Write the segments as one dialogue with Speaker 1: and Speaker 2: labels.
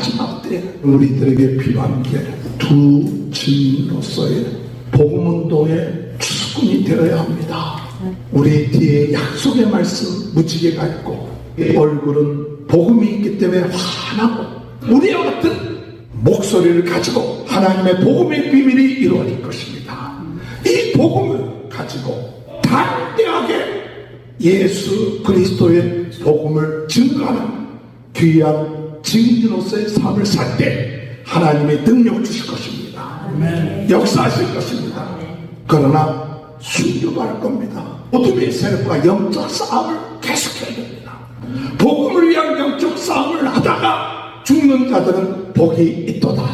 Speaker 1: 마지막 때 우리들에게 필요한 게 두 증인으로서의 복음운동의 추수꾼이 되어야 합니다. 우리 뒤에 약속의 말씀 무지개가 있고 얼굴은 복음이 있기 때문에 환하고 우리와 같은 목소리를 가지고 하나님의 복음의 비밀이 이루어질 것입니다. 이 복음을 가지고 담대하게 예수 그리스도의 복음을 증거하는 귀한 증인으로서의 삶을 살 때 하나님의 능력을 주실 것입니다. 역사하실 것입니다. 그러나 순교할 겁니다. 어둠의 세력과 영적 싸움을 계속해야 됩니다. 복음을 위한 영적 싸움을 하다가 죽는 자들은 복이 있도다.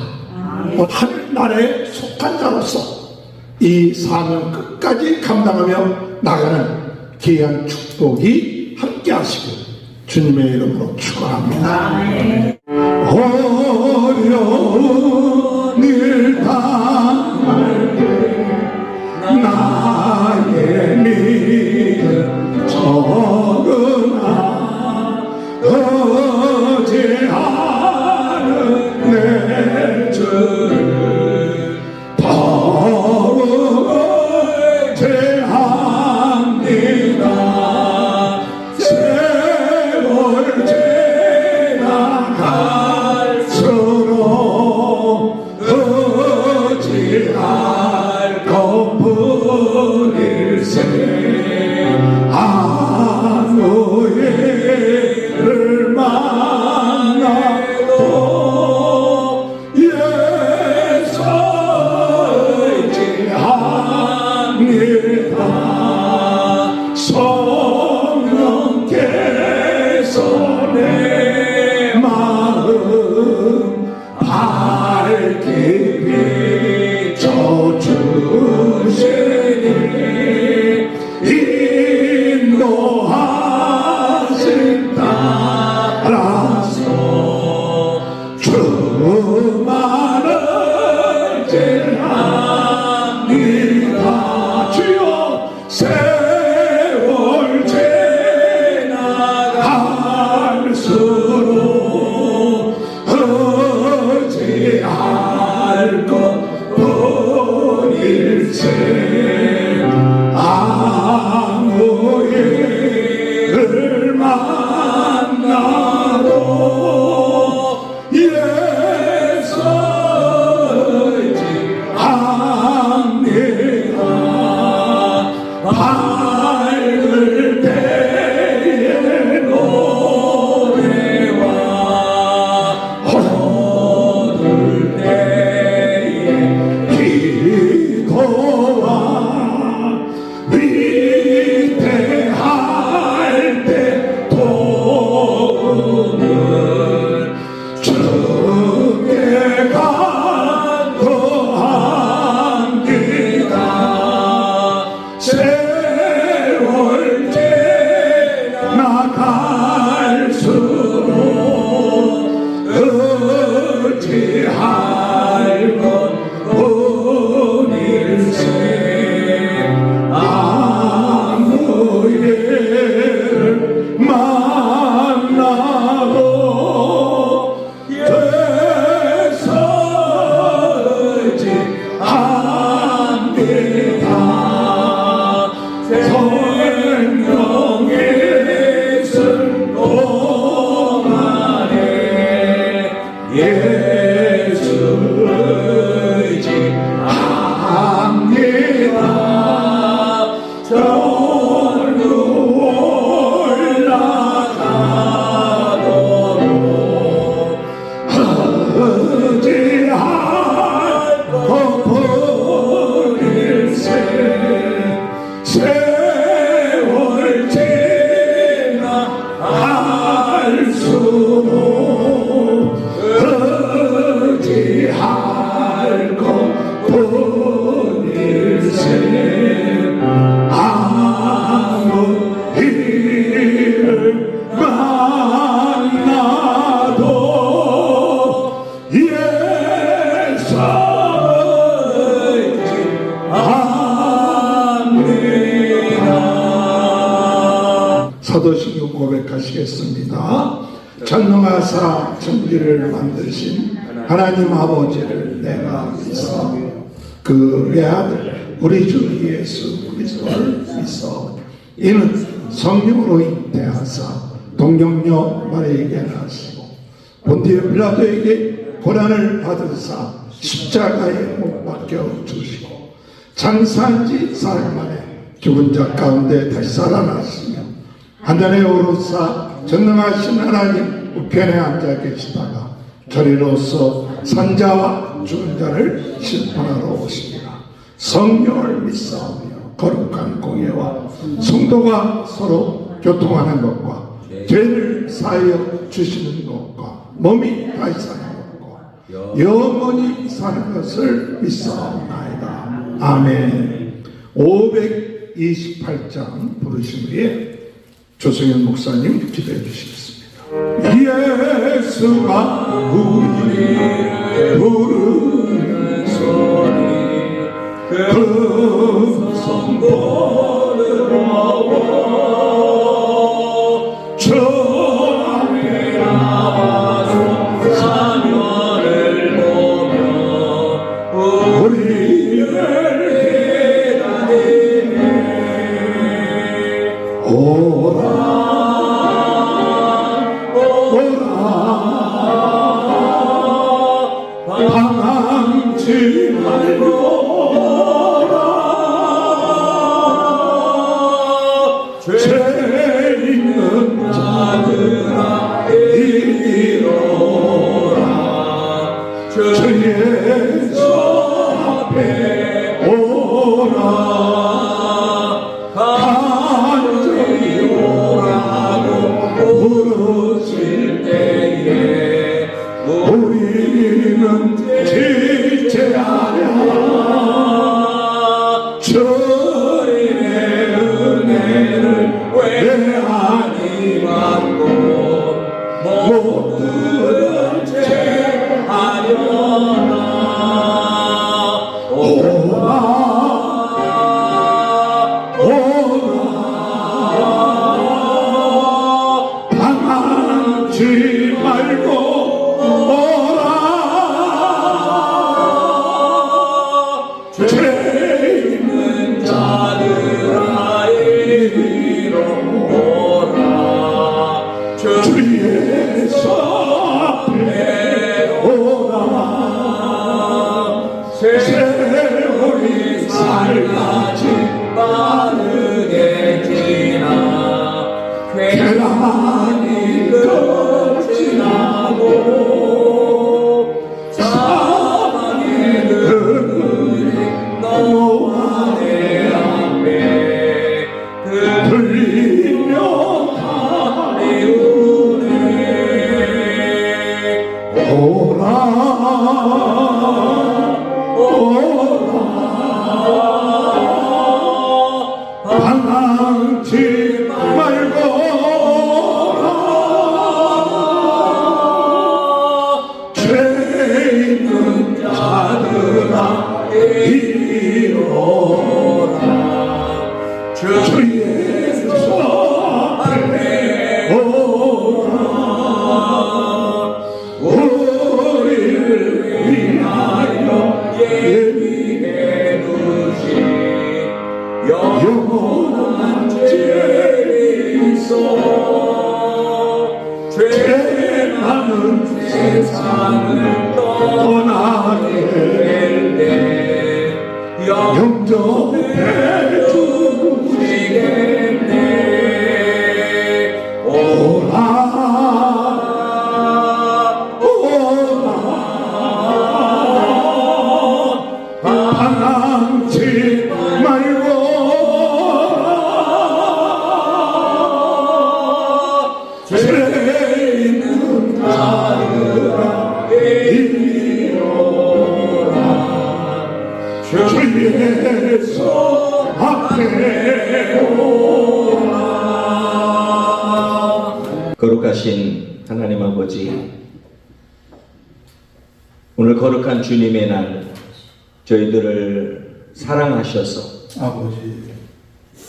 Speaker 1: 하늘나라에 속한 자로서 이 사명 끝까지 감당하며 나가는 귀한 축복이 함께 하시고 주님의 이름으로 축원합니다. 어려운 일 당할 때 나의 믿음 적으나 어제하는 내 주를 더욱 제합니다. 세월 지나갈수록 어찌할 것뿐일세. 아무 일을 만나도 예수 의지합니다. 성령께서 내 마음 밝게 비춰주시니 인도하신 따라서 주만을 제합니다. 주여 세월 지나갈수록 어찌할 것뿐일세. 아무 일을 만나도 예수 의지합니다. 밝을 때의 노래와 어두울 때의 기도와 위대할 때 도움을 주께 간구합니다. 세월 지나갈수록 어찌할 것뿐일세. 아무 일을 만나도 예수 의지합니다. 성령의 쓴 동안에 예수 의지합니다. 절로 올라가도록 어찌할 것뿐일세. 세월 지나갈수록 어찌할 것뿐일세. 아무 일을 만나도 예수 의지합니다. 사도신경 고백하시겠습니다. 전능하사 천지를 만드신 하나님 아버지를 내가 믿어 그의 아들 우리 주 예수 그리스도를 믿어 이는 성령으로 잉태하사 동정녀 마리아에게 나시고 본디오 빌라도에게 고난을 받으사 십자가에 못 박혀 주시고 장사한 지 사흘 만에 죽은 자 가운데 다시 살아났으며 하늘에 오르사 전능하신 하나님 우편에 앉아 계시다가 저리로서 산자와 죽은 자를 심판하러 오시리라. 성령을 믿사오며 거룩한 공예와 성도가 서로 교통하는 것과 죄를 사하여 주시는 것과 몸이 다시 사는 것과 영원히 사는 것을 믿사옵나이다. 아멘. 528장 부르신 후에 조성현 목사님 기도해 주시겠습니다. 예수가 우리를 부르는 소리 그 성도들하고 저 앞에 나와서 사면을 보며 우리를 기다리네. 오라 방황치 말고 오라. 죄 있는 자들아 이리로 오라. 주 예수 앞에 오라. 간절히 오라고 부르실 때에 우리는 지체하랴. 주님의 은혜를 왜 아니 받고 모든 죄하려나. 오라 오라 방황치 말고 죄 있는 자들아 이리로 오라. 주 예수 앞에 오라. 세월이 살같이 빠르게 지나 괴란이 끝이 나고 사망의 너와 내 앞에 들리며 가리우네. 오라 오라 방황치 말고 오라. 죄 있는 자들아 이리로 오라. 주 예수 앞에 오라. 우리를 위하여 예비해 두신 영원한 죄를 있어 죄 많은 세상을 떠나게 될 때 영접해 주시겠네. 오라 오라 방황치 말고 죄 있는 자들아 이리로 오라. 주 예수 앞에 오라.
Speaker 2: 거룩하신 하나님 아버지, 오늘 거룩한 주님의 날 저희들을 사랑하셔서
Speaker 1: 아버지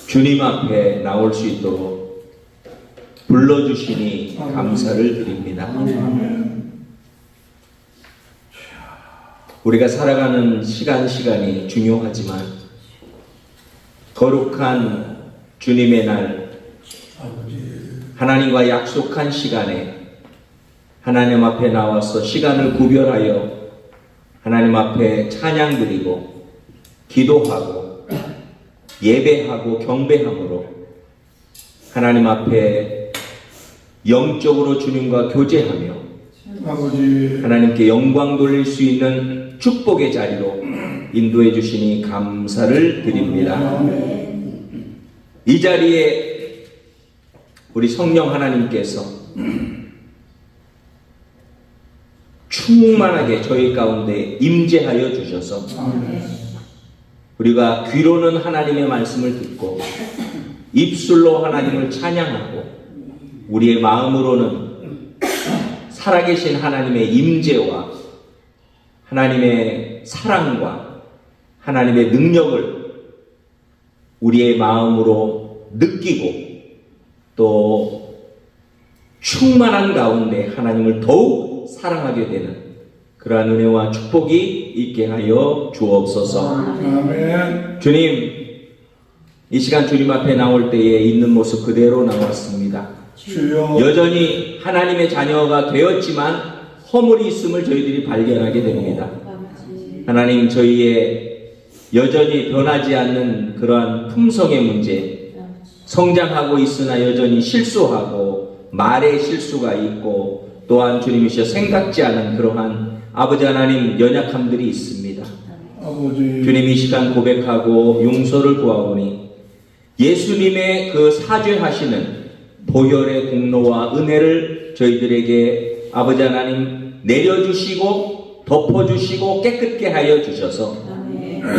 Speaker 2: 주님 앞에 나올 수 있도록 불러주시니 감사를 드립니다.
Speaker 1: 아멘.
Speaker 2: 우리가 살아가는 시간이 중요하지만 거룩한 주님의 날, 하나님과 약속한 시간에 하나님 앞에 나와서 시간을 구별하여 하나님 앞에 찬양 드리고 기도하고 예배하고 경배함으로 하나님 앞에 영적으로 주님과 교제하며
Speaker 1: 아버지
Speaker 2: 하나님께 영광 돌릴 수 있는 축복의 자리로 인도해 주시니 감사를 드립니다. 이 자리에 우리 성령 하나님께서 충만하게 저희 가운데 임재하여 주셔서 우리가 귀로는 하나님의 말씀을 듣고 입술로 하나님을 찬양하고 우리의 마음으로는 살아계신 하나님의 임재와 하나님의 사랑과 하나님의 능력을 우리의 마음으로 느끼고 또 충만한 가운데 하나님을 더욱 사랑하게 되는 그러한 은혜와 축복이 있게 하여 주옵소서.
Speaker 1: 아멘.
Speaker 2: 주님, 이 시간 주님 앞에 나올 때에 있는 모습 그대로 나왔습니다.
Speaker 1: 주여
Speaker 2: 여전히 하나님의 자녀가 되었지만 허물이 있음을 저희들이 발견하게 됩니다. 하나님, 저희의 여전히 변하지 않는 그러한 품성의 문제, 성장하고 있으나 여전히 실수하고 말에 실수가 있고 또한 주님이시여 생각지 않은 그러한 아버지 하나님 연약함들이 있습니다.
Speaker 1: 아버지
Speaker 2: 주님, 이 시간 고백하고 용서를 구하오니 예수님의 그 사죄하시는 보혈의 공로와 은혜를 저희들에게 아버지 하나님 내려주시고 덮어주시고 깨끗게 하여 주셔서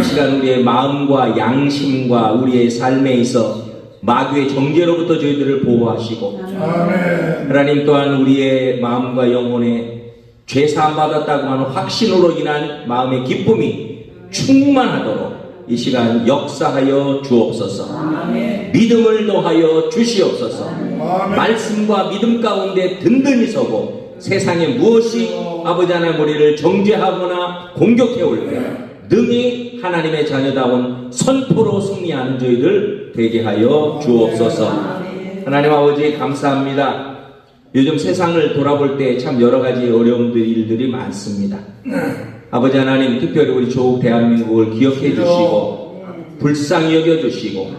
Speaker 2: 이 시간 우리의 마음과 양심과 우리의 삶에 있어 마귀의 정죄로부터 저희들을 보호하시고
Speaker 1: 아멘.
Speaker 2: 하나님 또한 우리의 마음과 영혼에 죄 사함 받았다고 하는 확신으로 인한 마음의 기쁨이 충만하도록 이 시간 역사하여 주옵소서.
Speaker 3: 아멘.
Speaker 2: 믿음을 더하여 주시옵소서.
Speaker 1: 아멘.
Speaker 2: 말씀과 믿음 가운데 든든히 서고 세상에 무엇이 아버지 하나님 우리를 정죄하거나 공격해 올 때 능히 하나님의 자녀다운 선포로 승리하는 저희들 되게 하여 주옵소서. 하나님 아버지 감사합니다. 요즘 세상을 돌아볼 때 참 여러 가지 일들이 많습니다. 아버지 하나님, 특별히 우리 조국 대한민국을 기억해 주시고 불쌍히 여겨 주시고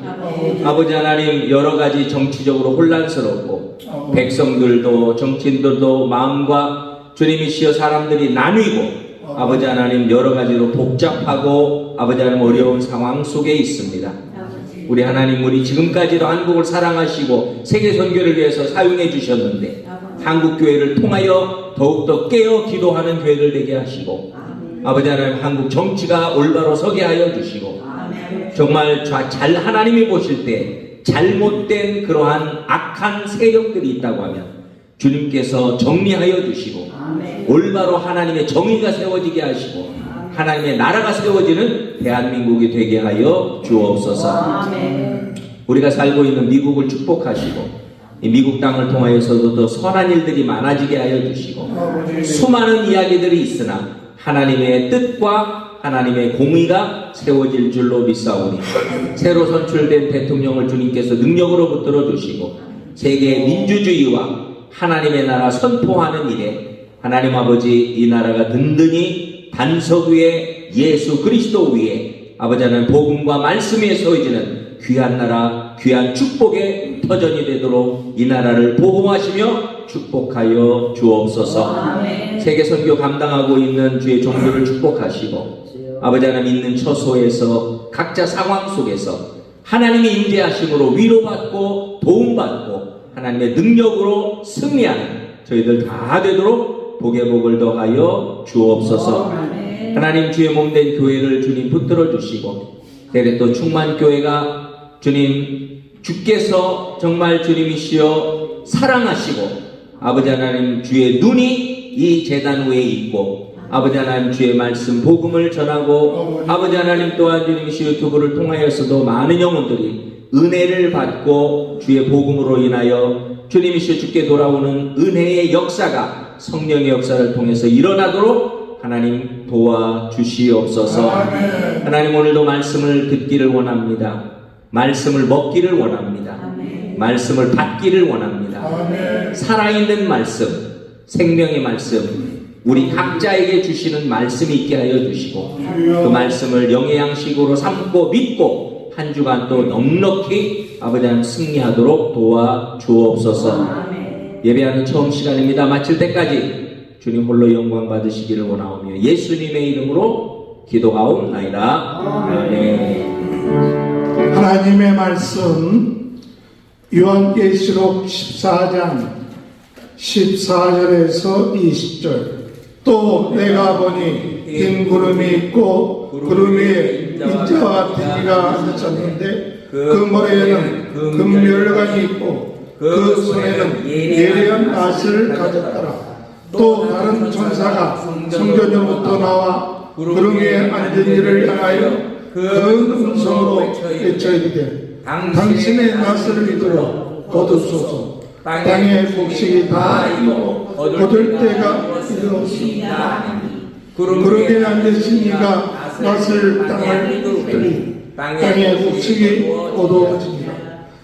Speaker 2: 아버지 하나님, 여러 가지 정치적으로 혼란스럽고 백성들도 정치인들도 마음과 주님이시여 사람들이 나뉘고 아버지 하나님 여러 가지로 복잡하고 아버지 하나님 어려운 상황 속에 있습니다. 우리 하나님, 우리 지금까지도 한국을 사랑하시고 세계 선교를 위해서 사용해 주셨는데 한국 교회를 통하여 더욱더 깨어 기도하는 교회를 되게 하시고 아버지 하나님, 한국 정치가 올바로 서게 하여 주시고 정말 잘 하나님이 보실 때 잘못된 그러한 악한 세력들이 있다고 하면 주님께서 정리하여 주시고 올바로 하나님의 정의가 세워지게 하시고 하나님의 나라가 세워지는 대한민국이 되게 하여 주옵소서. 우리가 살고 있는 미국을 축복하시고 이 미국 땅을 통하여서도 더 선한 일들이 많아지게 하여 주시고 수많은 이야기들이 있으나 하나님의 뜻과 하나님의 공의가 세워질 줄로 믿사오니 새로 선출된 대통령을 주님께서 능력으로 붙들어 주시고 세계 민주주의와 하나님의 나라 선포하는 일에 하나님 아버지 이 나라가 든든히 반석 위에 예수 그리스도 위에 아버지 하나님 복음과 말씀 위에 서어지는 귀한 나라 귀한 축복의 터전이 되도록 이 나라를 보호하시며 축복하여 주옵소서. 세계 선교 감당하고 있는 주의 종들을 축복하시고 아버지 하나님 있는 처소에서 각자 상황 속에서 하나님의 임재하심으로 위로받고 도움받고 하나님의 능력으로 승리하는 저희들 다 되도록 복의 복을 더하여 주옵소서. 하나님, 주의 몸된 교회를 주님 붙들어 주시고 내래 또 충만교회가 주님 주께서 정말 주님이시여 사랑하시고 아버지 하나님 주의 눈이 이 제단 위에 있고 아버지 하나님 주의 말씀 복음을 전하고 아버지 하나님 또한 주님이시여 유튜브를 통하여서도 많은 영혼들이 은혜를 받고 주의 복음으로 인하여 주님이시여 주께 돌아오는 은혜의 역사가 성령의 역사를 통해서 일어나도록 하나님 도와주시옵소서.
Speaker 1: 아멘.
Speaker 2: 하나님 오늘도 말씀을 듣기를 원합니다. 말씀을 먹기를 원합니다. 말씀을 받기를 원합니다.
Speaker 1: 아멘.
Speaker 2: 살아있는 말씀, 생명의 말씀, 우리 각자에게 주시는 말씀이 있게 하여 주시고 그 말씀을 영의 양식으로 삼고 믿고 한 주간 또 넉넉히 아버지 하나님 승리하도록 도와주옵소서. 예배하는 처음 시간입니다. 마칠 때까지 주님 홀로 영광 받으시기를 원하오며 예수님의 이름으로 기도하옵나이다. 아멘.
Speaker 1: 하나님의 말씀 요한계시록 14장 14절에서 20절. 또 내가 보니 흰 구름이 있고 구름 위에 인자와 같은 이가 앉았는데 그 머리에는 금멸관이 있고 그 손에는 예리한 낫을 가졌더라. 또 다른 천사가 성전으로부터 나와 구름 위에 앉은 이를 향하여 큰 음성으로 외쳐 이르되 당신의 낫을 이들어 거두소서. 땅의 곡식이 다 익고 거둘 때가 이르렀습니다. 구름에 앉으신 이가 낫을 땅을 이들이 땅의 곡식이 거두어지니라.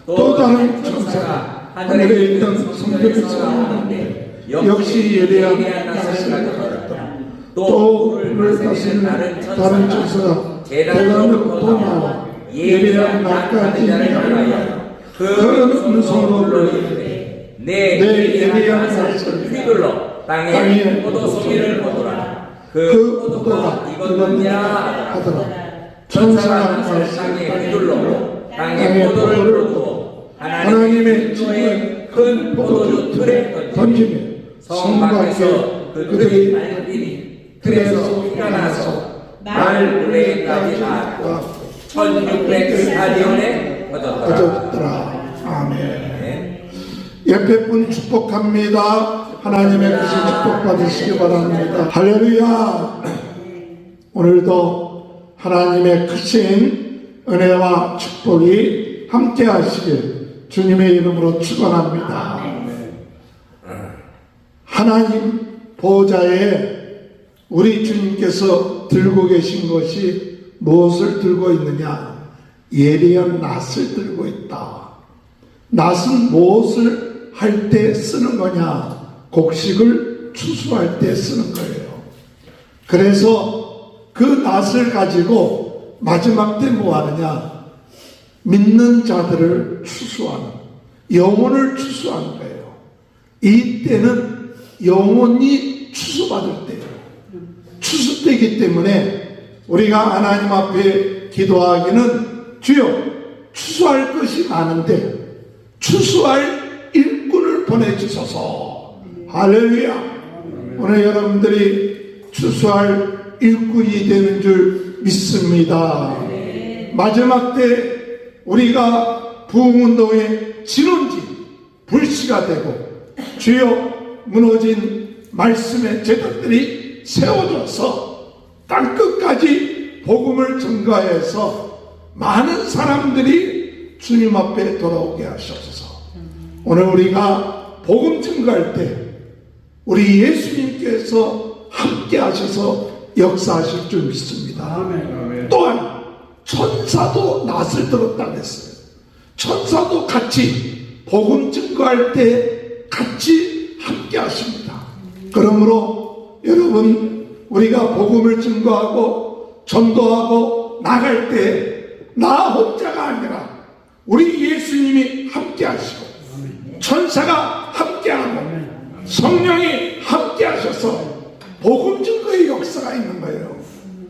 Speaker 1: 또 다른 천사가 하늘에 있던 성전에서 나오는데 역시 예리한 낫을 가졌다. 또 물을 다스리는 다른 천사가 대관으로부터 나와 예리한 낫까지 향하여 큰 음성으로 부르되 내 예리한 낫을 휘둘러 땅에 포도송이를 거두라. 그 포도가 익었느냐 하더라. 천사가 낫을 땅에 휘둘러 땅에 포도를 거두어 하나님의 집에 큰 포도주 틀에 던지며 성 밖에서 그들이 날뛰니 틀에서 피가 나서 말 무대까지 나았고 1600스타디온에 거뒀더라. 아멘. 옆에 분 축복합니다. 하나님의 크신 축복 받으시기 바랍니다. 할렐루야. 오늘도 하나님의 크신 은혜와 축복이 함께 하시길 주님의 이름으로 축원합니다. 하나님 보좌에 우리 주님께서 들고 계신 것이 무엇을 들고 있느냐? 예리한 낫을 들고 있다. 낫은 무엇을 할 때 쓰는 거냐? 곡식을 추수할 때 쓰는 거예요. 그래서 그 낫을 가지고 마지막 때 뭐 하느냐? 믿는 자들을 추수하는, 영혼을 추수하는 거예요. 이 때는 영혼이 추수받을 때예요. 추수 때이기 때문에 우리가 하나님 앞에 기도하기는 주여 추수할 것이 많은데 추수할 일꾼을 보내주소서. 할렐루야. 오늘 여러분들이 추수할 일꾼이 되는 줄 믿습니다. 마지막 때 우리가 부흥운동의 진원지 불씨가 되고 주여 무너진 말씀의 제도들이 세워져서 땅끝까지 복음을 전가해서 많은 사람들이 주님 앞에 돌아오게 하시옵소서. 오늘 우리가 복음 증거할 때 우리 예수님께서 함께 하셔서 역사하실 줄 믿습니다. 아멘. 또한 천사도 낫을 들었다고 했어요. 천사도 같이 복음 증거할 때 같이 함께 하십니다. 그러므로 여러분 우리가 복음을 증거하고 전도하고 나갈 때 나 혼자가 아니라 우리 예수님이 함께 하시고 천사가 함께하고 성령이 함께 하셔서 복음 증거의 역사가 있는 거예요.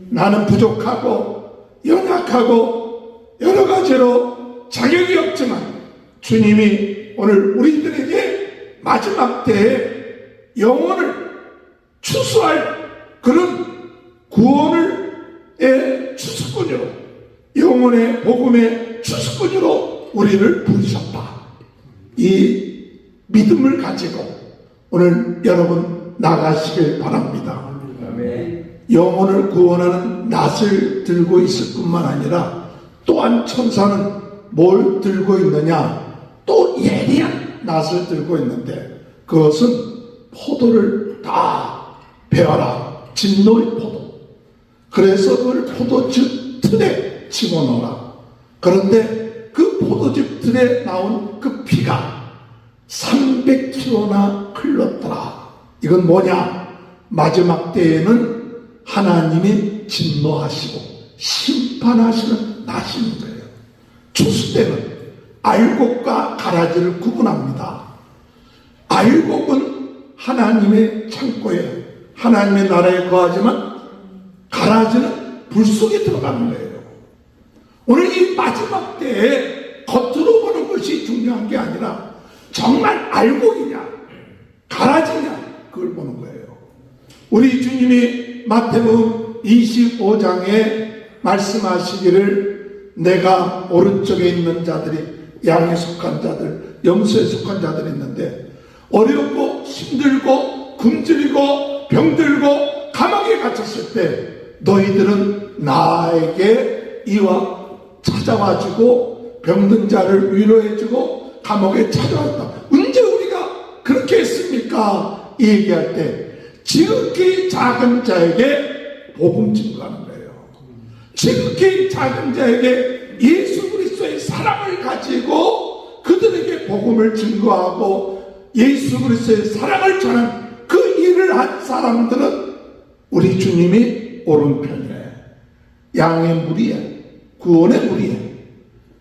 Speaker 1: 나는 부족하고 연약하고 여러 가지로 자격이 없지만 주님이 오늘 우리들에게 마지막 때에 영혼을 추수할 그런 구원의 추수꾼으로 영혼의 복음의 추수꾼으로 우리를 부르셨다. 이 믿음을 가지고 오늘 여러분 나가시길 바랍니다. 영혼을 구원하는 낫을 들고 있을 뿐만 아니라 또한 천사는 뭘 들고 있느냐? 또 예리한 낫을 들고 있는데 그것은 포도를 다 베어라. 진노의 포도. 그래서 그걸 포도즙 틀에 집어넣어라. 그런데 그 포도즙 틀에 나온 그 피가 300km나 흘렀더라. 이건 뭐냐? 마지막 때에는 하나님이 진노하시고 심판하시는 날인 거예요. 추수 때는 알곡과 가라지를 구분합니다. 알곡은 하나님의 창고에 하나님의 나라에 거하지만 가라지는 불 속에 들어가는 거예요. 오늘 이 마지막 때에 겉으로 보는 것이 중요한 게 아니라 정말 알곡이냐 가라지냐 그걸 보는 거예요. 우리 주님이 마태복음 25장에 말씀하시기를 내가 오른쪽에 있는 자들이 양에 속한 자들, 염소에 속한 자들이 있는데 어렵고 힘들고 굶주리고 병들고 감옥에 갇혔을 때 너희들은 나에게 이와 찾아와주고 병든 자를 위로해주고 감옥에 찾아왔다. 언제 우리가 그렇게 했습니까? 이 얘기할 때 지극히 작은 자에게 복음 증거하는 거예요. 지극히 작은 자에게 예수 그리스도의 사랑을 가지고 그들에게 복음을 증거하고 예수 그리스도의 사랑을 전한 그 일을 한 사람들은 우리 주님이 오른편이래. 양의 무리에 구원의 무리에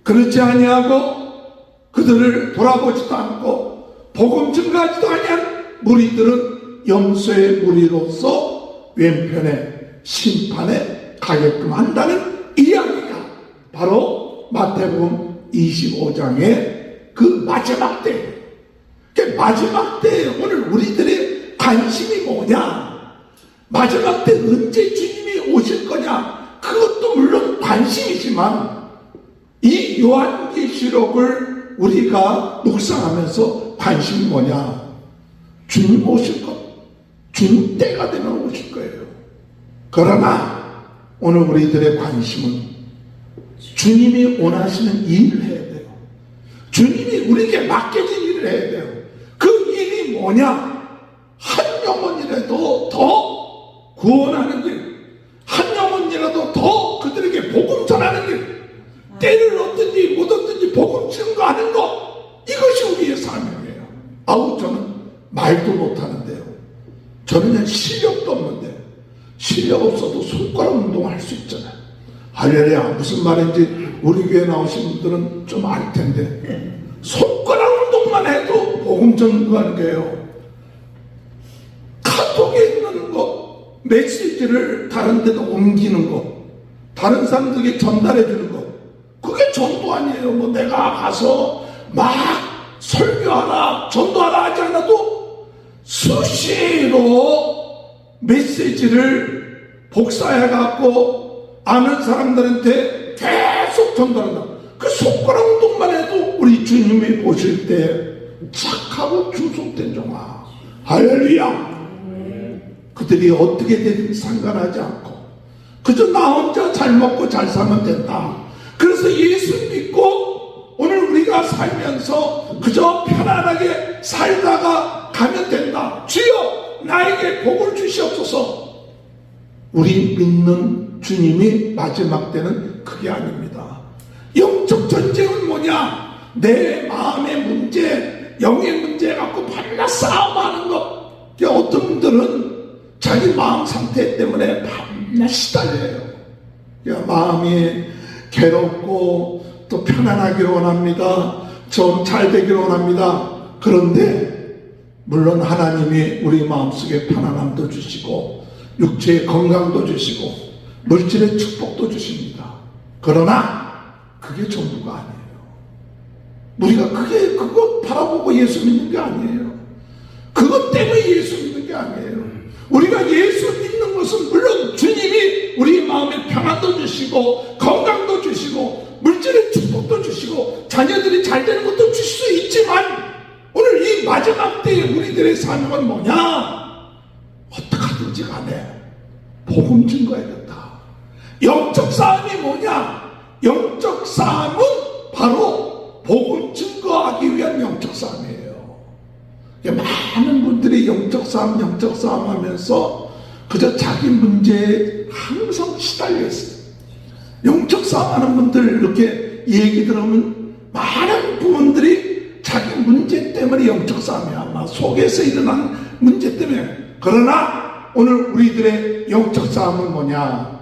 Speaker 1: 그렇지 아니하고 그들을 돌아보지도 않고 복음 증거하지도 아니한 무리들은 염소의 무리로서 왼편에 심판에 가게끔 한다는 이야기가 바로 마태복음 25장의 그 마지막 때. 그 마지막 때에 오늘 우리들의 관심이 뭐냐? 마지막 때 언제 주님이 오실 거냐? 그것도 물론 관심이지만 이 요한계시록을 우리가 묵상하면서 관심이 뭐냐? 주님 오실 것. 주님 때가 되면 오실 거예요. 그러나 오늘 우리들의 관심은 주님이 원하시는 일을 해야 돼요. 주님이 우리에게 맡겨진 일을 해야 돼요. 그 일이 뭐냐? 한 영혼이라도 더 구원하는 일, 한 영혼이라도 더 그들에게 복음 전하는 일, 때를 얻든지 못 얻든지 복음 증거하는 것, 이것이 우리의 사명이에요. 아우 저는 말도 못하는데요. 저는 그냥 실력도 없는데 실력 없어도 손가락 운동을 할 수 있잖아요. 할렐루야. 무슨 말인지 우리 교회 나오신 분들은 좀 알 텐데 손가락 운동만 해도 복음 전하는 거예요. 카톡에 있는 거, 메시지를 다른 데도 옮기는 거, 다른 사람들에게 전달해 주는 거, 그게 전도 아니에요. 뭐 내가 가서 막 설교하라, 전도하라 하지 않아도 수시로 메시지를 복사해갖고 아는 사람들한테 계속 전달한다. 그 손가락 운동만 해도 우리 주님이 보실 때 착하고 충성된 종아. 할렐루야. 그들이 어떻게 되든 상관하지 않고 그저 나 혼자 잘 먹고 잘 살면 된다. 그래서 예수 믿고 오늘 우리가 살면서 그저 편안하게 살다가 가면 된다. 주여 나에게 복을 주시옵소서. 우리 믿는 주님이 마지막 때는 그게 아닙니다. 영적 전쟁은 뭐냐? 내 마음의 문제, 영의 문제 갖고 밤낮 싸움하는 것. 어떤 분들은 자기 마음 상태 때문에 밤낮 시달려요. 마음이 괴롭고 또 편안하기를 원합니다. 좀 잘 되기를 원합니다. 그런데 물론 하나님이 우리 마음속에 편안함도 주시고 육체의 건강도 주시고 물질의 축복도 주십니다. 그러나 그게 전부가 아니에요. 우리가 그거 바라보고 예수 믿는 게 아니에요. 그것 때문에 예수 믿는 게 아니에요. 우리가 예수 믿는 것은 물론 주님이 우리 마음에 평안도 주시고 건강도 주시고 물질의 축복도 주시고 자녀들이 잘 되는 것도 줄 수 있지만 오늘 이 마지막 때에 우리들의 사명은 뭐냐? 어떡하든지 간에 복음 증거해야겠다. 영적 싸움이 뭐냐? 영적 싸움은 바로 복음 증거하기 위한 영적 싸움이에요. 많은 분들이 영적 싸움 하면서 그저 자기 문제에 항상 시달려 있어요. 영적 싸움하는 분들 이렇게 얘기 들으면 많은 부모들이 자기 문제 때문에 영적 싸움이야. 막 속에서 일어난 문제 때문에. 그러나 오늘 우리들의 영적 싸움은 뭐냐?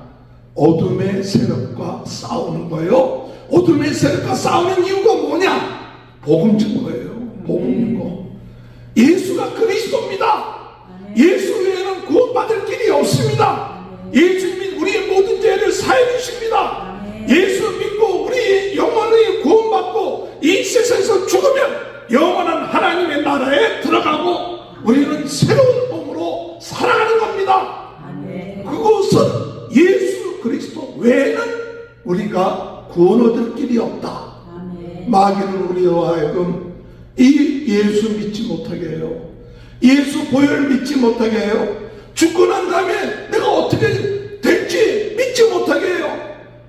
Speaker 1: 어둠의 세력과 싸우는 거예요. 어둠의 세력과 싸우는 이유가 뭐냐? 복음 증거예요. 복음 증거. 예수가 그리스도입니다. 예수 외에는 구원받을 길이 없습니다. 예수님이 우리의 모든 죄를 사해 주십니다. 예수 믿고 우리 영원히 구원받고 이 세상에서 죽으면 영원한 하나님의 나라에 들어가고 우리는 새로운 몸으로 살아가는 겁니다. 그것은 예수 그리스도 외에는 우리가 구원 얻을 길이 없다. 마귀는 우리와 하여금 이 예수 믿지 못하게 해요. 예수 보혈 믿지 못하게 해요. 죽고 난 다음에 내가 어떻게 될지 믿지 못하게 해요.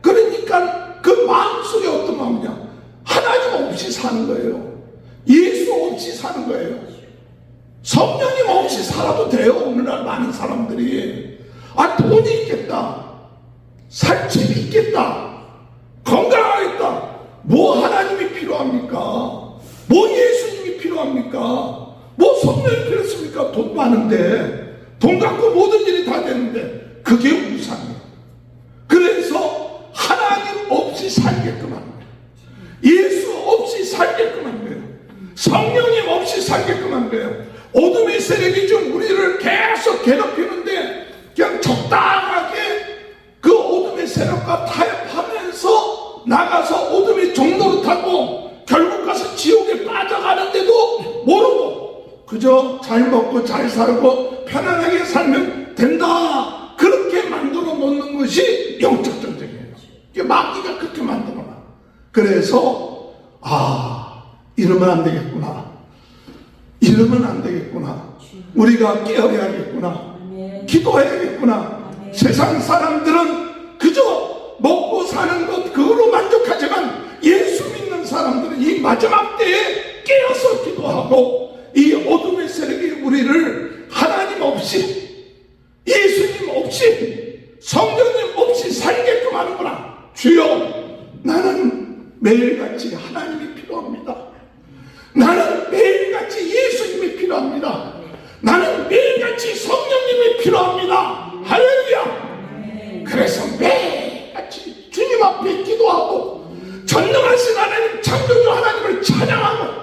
Speaker 1: 그러니까 그 마음속에 어떤 마음이냐? 하나님 없이 사는 거예요. 예수 없이 사는 거예요. 성령님 없이 살아도 돼요. 오늘날 많은 사람들이 돈이 있겠다, 살 집이 있겠다, 건강하겠다, 뭐 하나님이 필요합니까? 뭐 예수님이 필요합니까? 뭐 성령이 필요했습니까? 돈 많은데, 돈 갖고 모든 일이 다 되는데 그게 우상이에요. 그래서 하나님 없이 살게끔 하는 거예요. 예수 없이 살게끔 하는 거예요. 성령님 없이 살게끔 하는 거예요. 어둠의 세력이 좀 우리를 계속 괴롭히는데 그냥 적당하게 그 어둠의 세력과 타협하면서 나가서 어둠의 종로를 타고 결국 가서 지옥에 빠져가는데도 모르고 그저 잘 먹고 잘 살고 편안하게 살면 된다. 그렇게 만들어 놓는 것이 영적 전쟁이에요. 마귀가 그렇게 만들어 놔. 그래서 이러면 안 되겠구나. 이러면 안 되겠구나. 우리가 깨어야겠구나. 기도해야겠구나. 세상 사람들은 그저 먹고 사는 것 그거로 만족하지만 예수 믿는 사람들은 이 마지막 때에 깨어서 기도하고 이 어둠의 세력이 우리를 하나님 없이 예수님 없이 성령님 없이 살게끔 하는구나. 주여, 나는 매일같이 하나님이 필요합니다. 나는 매일같이 예수님이 필요합니다. 나는 매일같이 성령님이 필요합니다. 할렐루야. 그래서 매일같이 주님 앞에 기도하고 전능하신 하나님 창조주 하나님을 찬양하고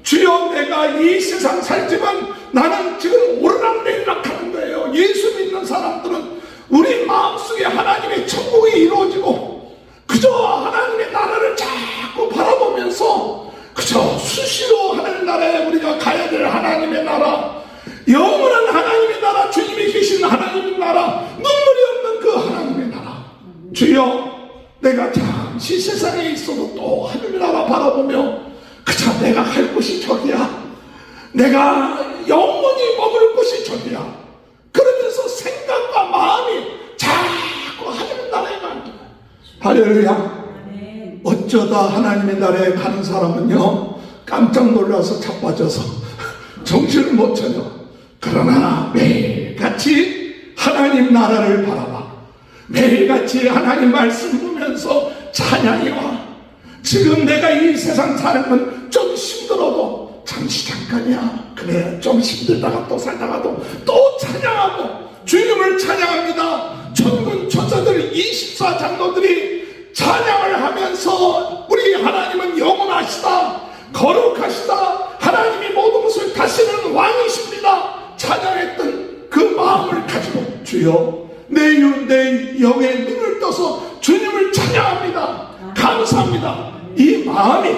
Speaker 1: 주여, 내가 이 세상 살지만 나는 지금 오르락내리락 하는 거예요. 예수 믿는 사람들은 우리 마음속에 하나님의 천국이 이루어지고 그저 하나님의 나라를 자꾸 바라보면서 그저 수시로 하나님 나라에 우리가 가야 될 하나님의 나라, 영원한 하나님의 나라, 주님이 계신 하나님의 나라, 눈물이 없는 그 하나님의 나라. 주여, 내가 잠시 세상에 있어도 또 하늘의 나라 바라보며 그저 내가 갈 곳이 저기야, 내가 영원히 머물 곳이 저기야, 그러면서 생각과 마음이 자꾸 하늘의 나라에 가는 거야. 할렐루야. 어쩌다 하나님의 나라에 가는 사람은요, 깜짝 놀라서 자빠져서 정신을 못 차려. 그러나 매일같이 하나님 나라를 바라봐, 매일같이 하나님 말씀 보면서 찬양이 와. 지금 내가 이 세상 사는 건 좀 힘들어도 잠시 잠깐이야. 그래, 좀 힘들다가 또 살다가도 또 찬양하고 주님을 찬양합니다. 천군 천사들 24장로들이 찬양을 하면서 우리 하나님은 영원하시다, 거룩하시다, 하나님이 모든 것을 다스리는 왕이십니다. 찬양했던 그 마음을 가지고 주여, 내 영의 눈을 떠서 주님을 찬양합니다. 감사합니다. 이 마음이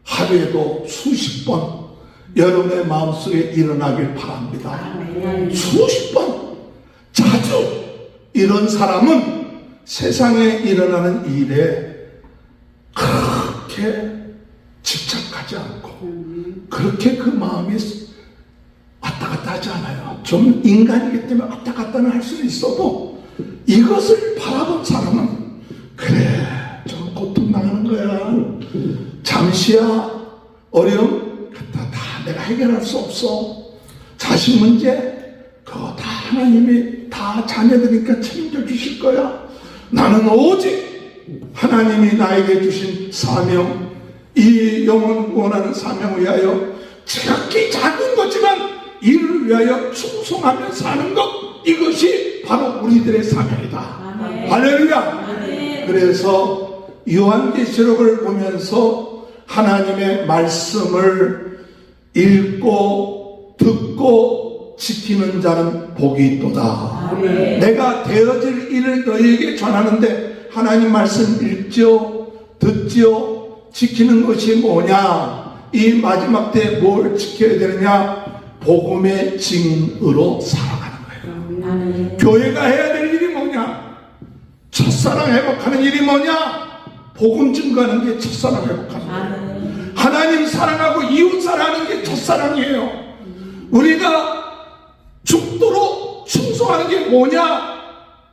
Speaker 1: 하루에도 수십 번 여러분의 마음속에 일어나길 바랍니다. 수십 번, 자주. 이런 사람은 세상에 일어나는 일에 그렇게 집착하지 않고 그렇게 그 마음이 왔다 갔다 하지 않아요. 좀 인간이기 때문에 왔다 갔다는 할 수는 있어도 이것을 바라본 사람은 그래, 좀 고통당하는 거야. 잠시야, 어려움 갖다 다 내가 해결할 수 없어. 자식 문제 그거 다 하나님이 다 다 자녀들이니까 챙겨주실 거야. 나는 오직 하나님이 나에게 주신 사명, 이 영혼 구원하는 사명을 위하여 지극히 작은 거지만 이를 위하여 충성하며 사는 것, 이것이 바로 우리들의 사명이다.
Speaker 3: 아멘.
Speaker 1: 할렐루야.
Speaker 3: 아멘.
Speaker 1: 그래서 요한계시록을 보면서 하나님의 말씀을 읽고 듣고 지키는 자는 복이 있도다.
Speaker 3: 아멘.
Speaker 1: 내가 되어질 일을 너희에게 전하는데 하나님 말씀 읽지요, 듣지요, 지키는 것이 뭐냐? 이 마지막 때 뭘 지켜야 되느냐? 복음의 증인으로 살아가는 거예요.
Speaker 3: 아멘.
Speaker 1: 교회가 해야 될 일이 뭐냐? 첫사랑 회복하는 일이 뭐냐? 복음 증거하는 게 첫사랑 회복하는 거예요.
Speaker 3: 아멘.
Speaker 1: 하나님 사랑하고 이웃 사랑하는 게 첫사랑이에요. 우리가 죽도록 충성하는 게 뭐냐?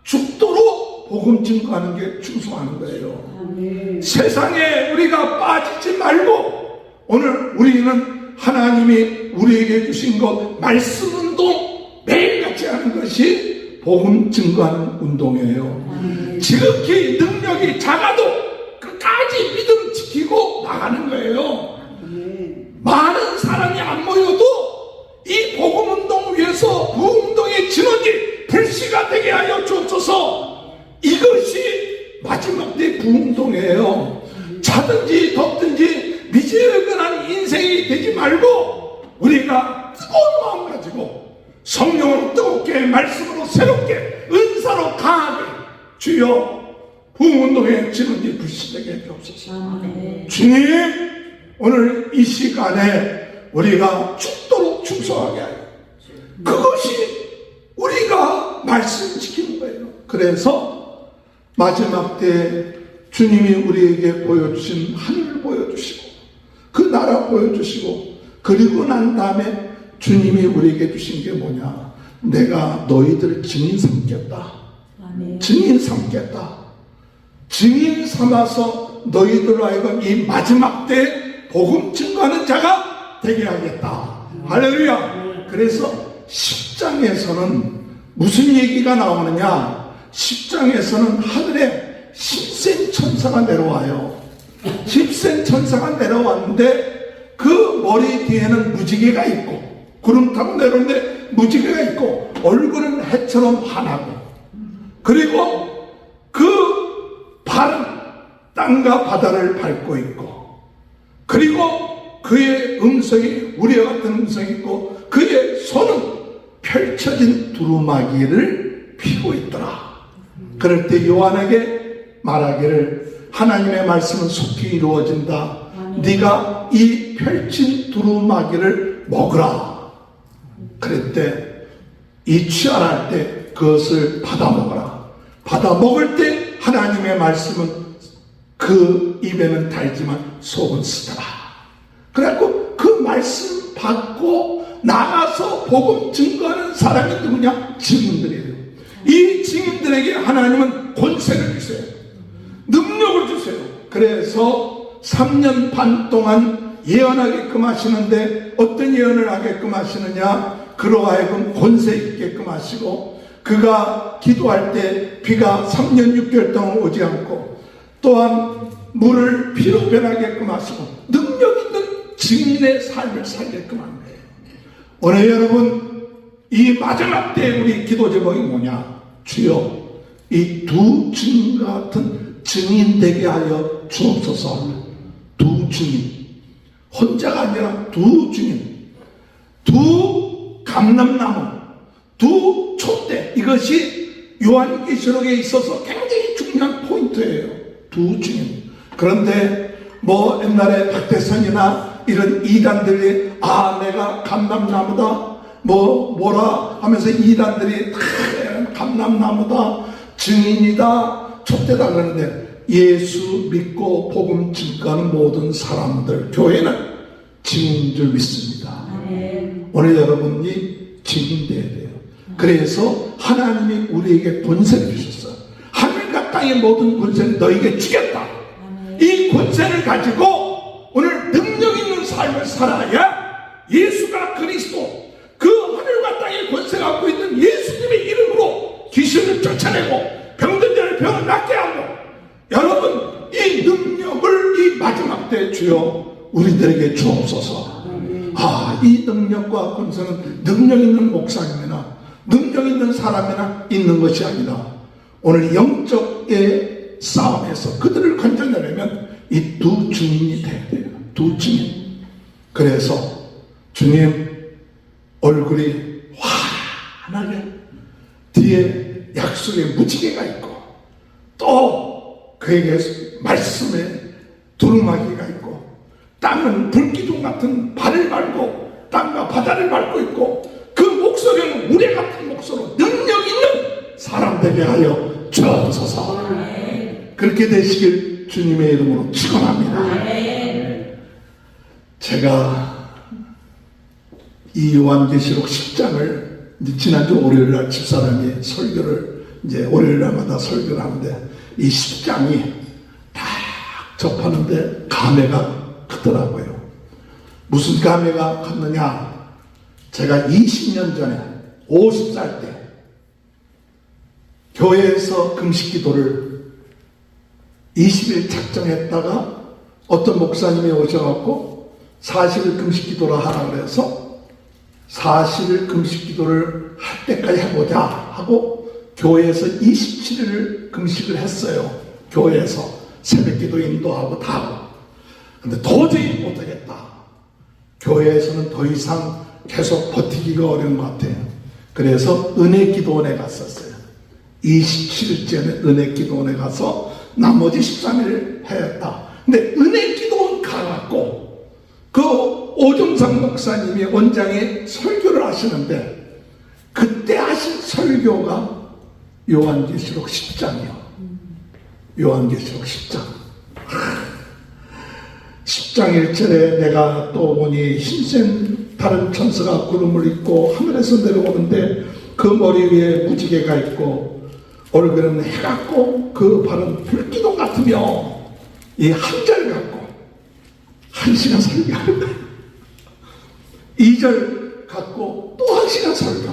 Speaker 1: 죽도록 복음 증거하는 게 충성하는 거예요.
Speaker 3: 아멘.
Speaker 1: 세상에 우리가 빠지지 말고 오늘 우리는 하나님이 우리에게 주신 것 말씀 운동 매일같이 하는 것이 복음 증거하는 운동이에요. 지극히 능력이 작아도 끝까지 믿음 지키고 나가는 거예요. 많은 사람이 안 모여도 이 복음 운동 위해서 부흥운동의 진원지 불씨가 되게 하여 주옵소서. 이것이 마지막 때 부흥운동이에요. 자든지 덥든지 미지근한 인생이 되지 말고 우리가 뜨거운 마음 가지고 성령으로 뜨겁게 말씀으로 새롭게 은사로 강하게 주여 부흥운동의 진원지 불씨되게 해주옵소서.
Speaker 3: 아멘.
Speaker 1: 주님, 오늘 이 시간에 우리가 죽도록 충성하게 하여 그것이 우리가 말씀 지키는 거예요. 그래서 마지막 때 주님이 우리에게 보여주신 하늘을 보여주시고 그 나라 보여주시고 그리고 난 다음에 주님이 우리에게 주신 게 뭐냐? 내가 너희들을 증인 삼겠다.
Speaker 3: 아멘.
Speaker 1: 증인 삼겠다. 증인 삼아서 너희들로 하여금 이 마지막 때 복음 증거하는 자가 되게 하겠다. 할렐루야. 그래서 10장에서는 무슨 얘기가 나오느냐? 10장에서는 하늘에 10센 천사가 내려와요. 10센 천사가 내려왔는데 그 머리 뒤에는 무지개가 있고 구름 타고 내려오는데 무지개가 있고 얼굴은 해처럼 환하고 그리고 그 발은 땅과 바다를 밟고 있고 그리고 그의 음성이 우리와 같은 음성이 있고 그의 손은 펼쳐진 두루마기를 피고 있더라. 그럴 때 요한에게 말하기를 하나님의 말씀은 속히 이루어진다. 네가 이 펼친 두루마기를 먹으라. 그랬대. 이 취하할 때 그것을 받아 먹어라. 받아 먹을 때 하나님의 말씀은 그 입에는 달지만 속은 쓰더라. 그래갖고 그 말씀 받고 나가서 복음 증거하는 사람이 누구냐? 증인들이에요. 이 증인들에게 하나님은 권세를 주세요. 능력을 주세요. 그래서 3년 반 동안 예언하게끔 하시는데 어떤 예언을 하게끔 하시느냐? 그로 하여금 권세 있게끔 하시고 그가 기도할 때 비가 3년 6개월 동안 오지 않고 또한 물을 피로 변하게끔 하시고 능력 있는 증인의 삶을 살게끔 하는 거예요. 오늘 여러분 이 마지막 때 우리 기도 제목이 뭐냐? 주여 이 두 증인 같은 증인 되게 하여 주옵소서. 두 증인, 혼자가 아니라 두 증인, 두 감람나무, 두 촛대, 이것이 요한계시록에 있어서 굉장히 중요한 포인트예요. 두 증인. 그런데 뭐 옛날에 박대선이나 이런 이단들이 내가 감람나무다 뭐라 하면서 이단들이 다 감람나무다 증인이다 촛대다 그러는데 예수 믿고 복음 증거하는 모든 사람들 교회는 증인인 줄 믿습니다.
Speaker 3: 아멘.
Speaker 1: 오늘 여러분이 증인돼야 돼요. 그래서 하나님이 우리에게 권세를 주셨어요. 하늘과 땅의 모든 권세를 너에게 주겠다. 이 권세를 가지고 오늘 능력 있는 삶을 살아야 예수가 그리스도 그 하늘과 땅의 권세 갖고 있는 예수님의 이름으로 귀신을 쫓아내고 병든 자를 병을 낫게 하고, 여러분 이 능력을 이 마지막 때 주여 우리들에게 주옵소서. 이 능력과 권세는 능력 있는 목사님이나 능력 있는 사람이나 있는 것이 아니라 오늘 영적의 싸움에서 그들을 건져내려면 이 두 주인이 돼야 돼요. 두 주인. 그래서 주님 얼굴이 환하게, 뒤에 약속의 무지개가 있고, 또 그에게 말씀에 두루마기가 있고, 땅은 불기둥 같은 발을 밟고 땅과 바다를 밟고 있고, 그 목소리는 우레 같은 목소리로 능력 있는 사람 되게 하여 주옵소서. 그렇게 되시길 주님의 이름으로 축원합니다. 제가 이 요한계시록 10장을 지난주 월요일날 집사람이 설교를 이제 월요일날마다 설교를 하는데, 이 10장이 딱 접하는데 감회가 크더라고요. 무슨 감회가 컸느냐? 제가 20년 전에 50살 때 교회에서 금식기도를 20일 작정했다가 어떤 목사님이 오셔갖고 40일 금식기도를 하라 그래서 40일 금식기도를 할 때까지 해보자 하고 교회에서 27일을 금식을 했어요. 교회에서 새벽기도 인도하고 다 하고. 근데 도저히 못하겠다. 교회에서는 더 이상 계속 버티기가 어려운 것 같아요. 그래서 은혜기도원에 갔었어요. 27일째는 은혜기도원에 가서 나머지 13일을 해야겠다. 근데 은혜기도원 가갖고 그 오정상 목사님이 원장에 설교를 하시는데, 그때 하신 설교가 요한계시록 10장이요. 요한계시록 10장. 10장 1절에 내가 또 보니 힘센 다른 천사가 구름을 입고 하늘에서 내려오는데, 그 머리 위에 무지개가 있고 얼굴은 해 같고 그 발은 불기둥 같으며, 이 한 절 갖고 1시간 설교하는 거예요. 2절 갖고 또 1시간 설교,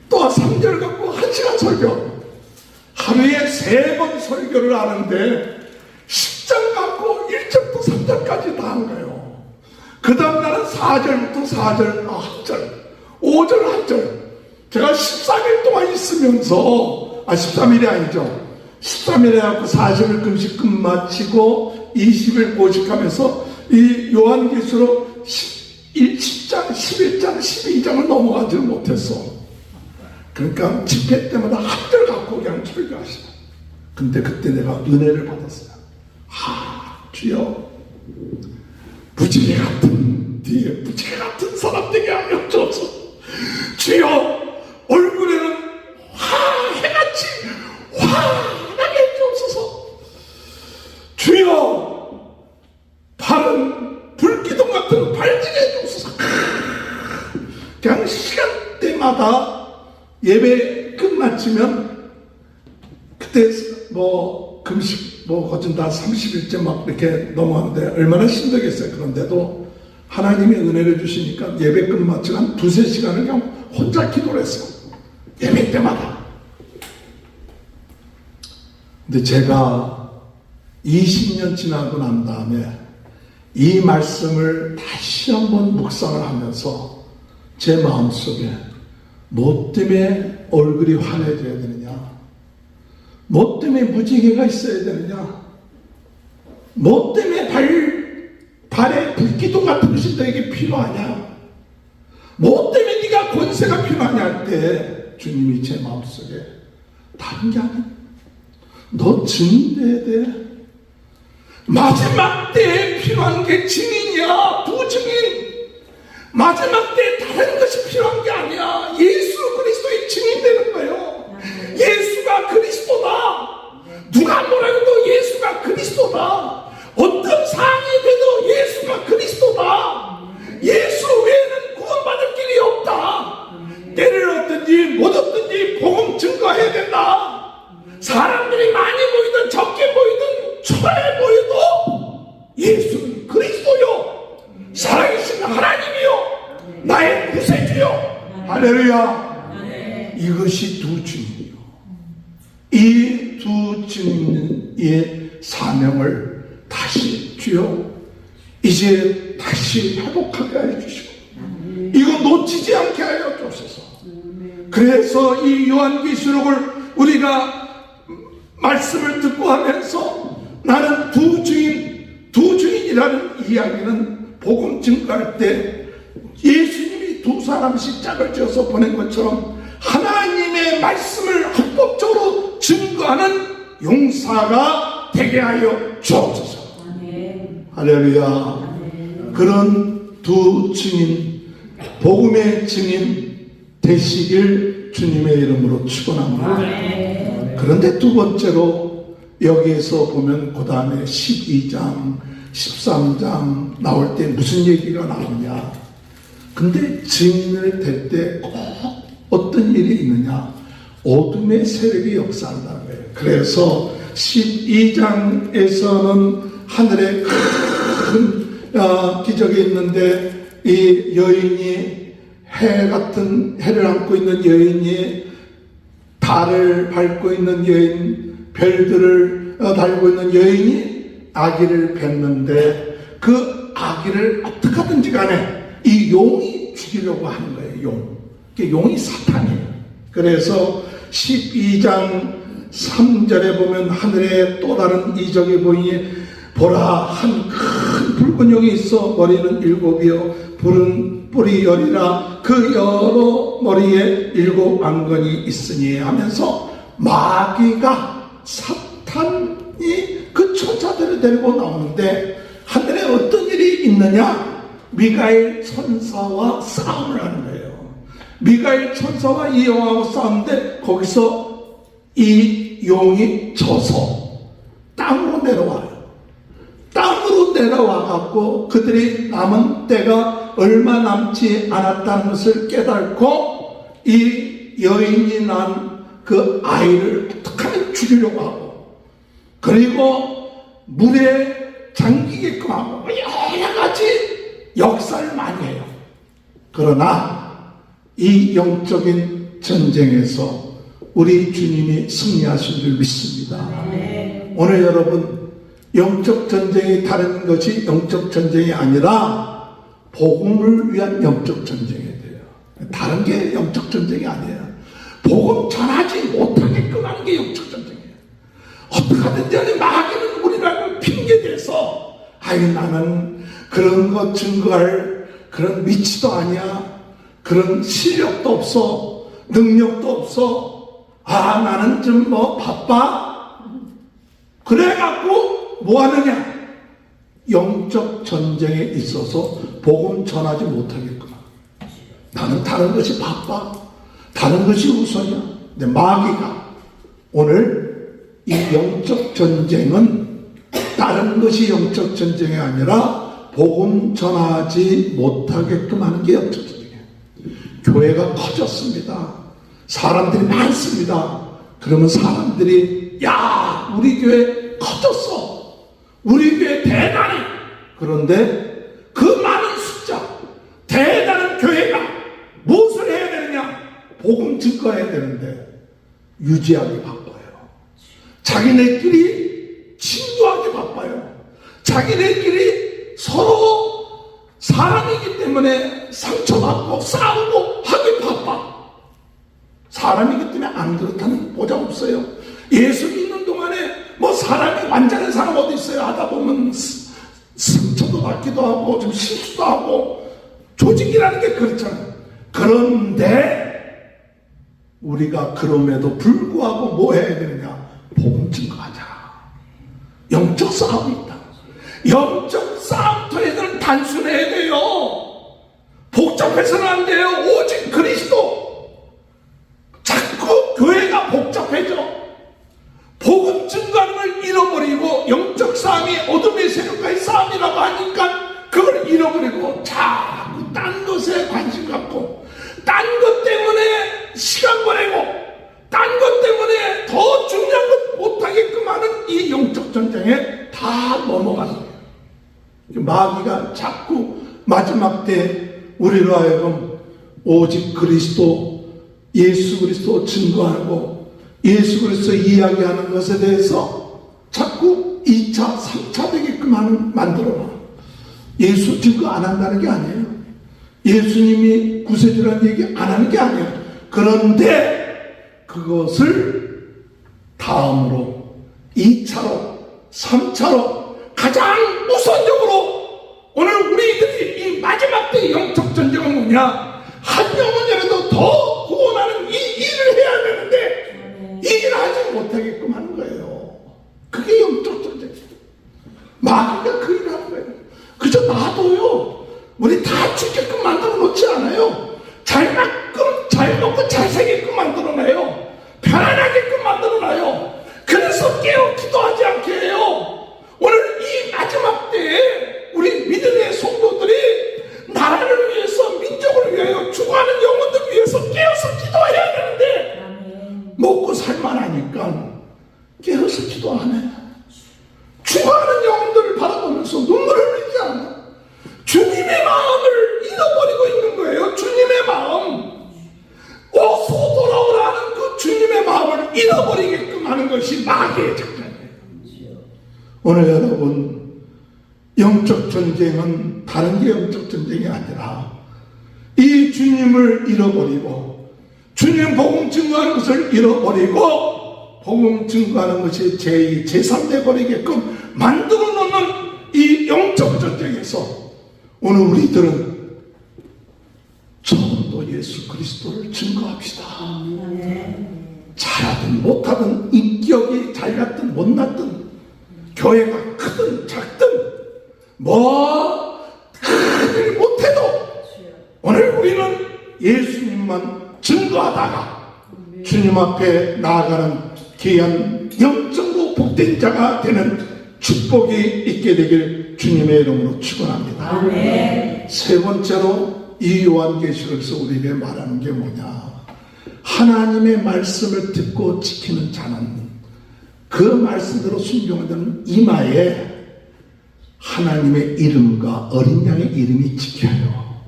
Speaker 1: 또 3절 갖고 1시간 설교, 하루에 3번 설교를 하는데 10장 갖고 1절부터 3절까지 다 한 거예요. 그 다음 날은 4절부터 4절, 1절, 5절, 1절. 제가 13일 동안 있으면서, 13일이 아니죠. 13일 해갖고 40일 금식 끝마치고 20일 고식하면서 이 요한계시록 10장, 11장, 12장을 넘어가지 못했어. 그러니까 집회 때마다 한 절 갖고 그냥 설교하시다. 근데 그때 내가 은혜를 받았어요. 주여, 무지개 같은, 뒤에 무지개 같은 사람 되게 하여 주옵소서. 주여, 얼굴에는 해같이 환하게 해주옵소서. 주여, 발은 불기둥 같은 발지게 해주옵소서. 그냥 시간대마다 예배 끝마치면, 그때 뭐 금식 뭐 거진 다 30일째 막 이렇게 넘어가는데 얼마나 힘들겠어요. 그런데도 하나님의 은혜를 주시니까 예배 끝마치고 한 2-3시간을 그냥 혼자 기도를 했어요. 예배 때마다. 근데 제가 20년 지나고 난 다음에 이 말씀을 다시 한번 묵상을 하면서 제 마음속에 뭐 때문에 얼굴이 환해져야 되느냐, 뭐 때문에 무지개가 있어야 되느냐, 뭐 때문에 발에 불기둥 같은 것이 너에게 필요하냐, 뭐 때문에 네가 권세가 필요하냐 할 때 주님이 제 마음속에 다른 게 아니야. 너 증인돼야 돼. 마지막 때에 필요한 게 증인이야. 두 증인. 마지막 때에 다른 것이 필요한 게 아니야. 예수 그리스도의 증인되는 거예요. 예수가 그리스도다. 누가 뭐라 해도 예수가 그리스도다. 어떤 상황이 돼도 예수가 그리스도다. 예수 외에는 구원받을 길이 없다. 때를 얻든지 못 얻든지 복음 증거해야 된다. 사람들이 많이 보이든 적게 보이든 초라해 보여도 예수는 그리스도요, 살아계신 하나님이요, 나의 구세주요. 할렐루야. 이것이 두 증인이요. 이 두 증인의 사명을 다시 주여 이제 다시 회복하게 해주시고 이거 놓치지 않게 하여 주옵소서. 그래서 이 요한계시록을 우리가 말씀을 듣고 하면서 나는 두 증인이라는 이야기는 복음 증거할 때 예수님이 두 사람씩 짝을 지어서 보낸 것처럼 하나님의 말씀을 합법적으로 증거하는 용사가 되게 하여 주옵소서. 할렐루야. 그런 두 증인, 복음의 증인 되시길 주님의 이름으로 축원합니다. 그런데 두 번째로 여기에서 보면 그 다음에 12장, 13장 나올 때 무슨 얘기가 나오냐. 근데 증인을 될 때 꼭 어떤 일이 있느냐. 어둠의 세력이 역사한다는 거예요. 그래서 12장에서는 하늘에 큰 기적이 있는데 이 여인이 해를 안고 있는 여인이 달을 밟고 있는 여인, 별들을 달고 있는 여인이 아기를 뵀는데 그 아기를 어떻게 하든지 간에 이 용이 죽이려고 하는 거예요. 용이 사탄이에요. 그래서 12장 3절에 보면 하늘에 또 다른 이적이 보이니 보라 한 큰 붉은 용이 있어 머리는 7이요 푸른 뿔이 10이라 그 여러 머리에 7 왕건이 있으니 하면서 마귀가 사탄이 그 천사들을 데리고 나오는데 하늘에 어떤 일이 있느냐. 미가엘 천사와 싸움을 하는 거예요. 미가엘 천사와 이 용하고 싸우는데 거기서 이 용이 져서 땅으로 내려와요. 땅으로 내려와 갖고 그들이 남은 때가 얼마 남지 않았다는 것을 깨닫고 이 여인이 난 그 아이를 어떻게 하면 죽이려고 하고 그리고 물에 잠기게끔 하고 여러 가지 역사를 많이 해요. 그러나 이 영적인 전쟁에서 우리 주님이 승리하신 줄 믿습니다. 오늘 여러분 영적 전쟁이 다른 것이 영적 전쟁이 아니라 복음을 위한 영적 전쟁이 돼요. 다른 게 영적 전쟁이 아니에요. 복음 전하지 못하게끔 하는 게 영적 전쟁이에요. 어떻게 하든지 하는 마귀는 우리를 핑계대서 나는 그런 것 증거할 그런 위치도 아니야. 그런 실력도 없어. 능력도 없어. 나는 좀 바빠. 그래갖고 뭐 하느냐? 영적 전쟁에 있어서 복음 전하지 못하겠구나. 나는 다른 것이 바빠. 다른 것이 우선이야. 근데 마귀가 오늘 이 영적 전쟁은 다른 것이 영적 전쟁이 아니라 복음 전하지 못하게끔 하는 게 영적 전쟁이에요. 교회가 커졌습니다. 사람들이 많습니다. 그러면 사람들이 우리 교회 커졌어. 우리 교회 대단해. 그런데 그 많은 숫자 대단한 교회가 무엇을 해야 되느냐? 복음 증거해야 되는데 유지하기 바빠요. 자기네끼리 친구하기 바빠요. 자기네끼리 서로 사람이기 때문에 상처받고 싸우고 하기 바빠. 사람이기 때문에 안 그렇다는 보장 없어요. 예수 믿는 동안에 사람이 완전한 사람 어디 있어요? 하다 보면 상처도 받기도 하고 좀 실수도 하고 조직이라는 게 그렇잖아요. 그런데 우리가 그럼에도 불구하고 뭐 해야 되느냐? 복음 증거하자. 영적 싸움이 있다. 영적 싸움터에는 단순해야 돼요. 복잡해서는 안 돼요. 오직 그리스도. 자꾸 교회가 복잡해져. 복음 증거하는 걸 잃어버리고 영적 싸움이 어둠의 세력과의 싸움이라고 하니까 그걸 잃어버리고 자꾸 딴 것에 관심 갖고 딴 것 때문에 시간 보내고 딴 것 때문에 더 중요한 것 못하게끔 하는 이 영적 전쟁에 다 넘어가는 거예요. 마귀가 자꾸 마지막 때 우리로 하여금 오직 그리스도 예수 그리스도 증거하고 예수 그리스도 이야기하는 것에 대해서 자꾸 2차, 3차 되게끔 만들어놔. 예수 증거 안 한다는 게 아니에요. 예수님이 구세주라는 얘기 안 하는 게 아니에요. 그런데 그것을 다음으로 2차로 3차로 가장 우선적으로 오늘 우리들이 이 마지막 때 영적 전쟁은 뭐냐? 한 영혼이라도 더 구원하는 이 일을 해야 되는데 이 일을 하지 못하게끔 하는 거예요. 그게 영적 전쟁이에요. 마귀가 그 일을 하는 거예요. 그저 놔둬요. 우리 다 죽게끔 만들어 놓지 않아요. 잘 먹고 잘 살게끔 만들어 놔요. 편안하게끔 만들어 놔요. 그래서 깨어 기도하지 않게 해요. 오늘 이 마지막 때에 우리 믿음의 성도들이 나라를 위해서, 민족을 위하여, 죽어가는 영혼들 위해서 깨어서 기도해야 되는데 먹고 살만하니까 깨어서 기도 안 해. 죽어가는 영혼들을 바라보면서 눈물을 흘리지 않아. 주님의 마음을 잃어버리고 있는 거예요. 주님의 마음. 어서 돌아오라는 그 주님의 마음을 잃어버리게끔 하는 것이 마귀의 작전이에요. 오늘 여러분, 영적 전쟁은 다른 게 영적 전쟁이 아니라 이 주님을 잃어버리고 주님 복음 증거하는 것을 잃어버리고 복음 증거하는 것이 제2, 제3돼 버리게끔 만들어 놓는 이 영적 전쟁에서 오늘 우리들은 처음도 예수 그리스도를 증거합시다. 잘하든 못하든 인격이 잘났든 못났든 교회가 크든 작든 큰일 못해도 오늘 우리는 예수님만 증거하다가 주님 앞에 나아가는 귀한 영적으로 복된 자가 되는 축복이 있게 되길 주님의 이름으로 축원합니다.
Speaker 3: 아멘.
Speaker 1: 세 번째로 이 요한계시록에서 우리에게 말하는 게 뭐냐? 하나님의 말씀을 듣고 지키는 자는 그 말씀대로 순종하는 이마에 하나님의 이름과 어린 양의 이름이 지켜요.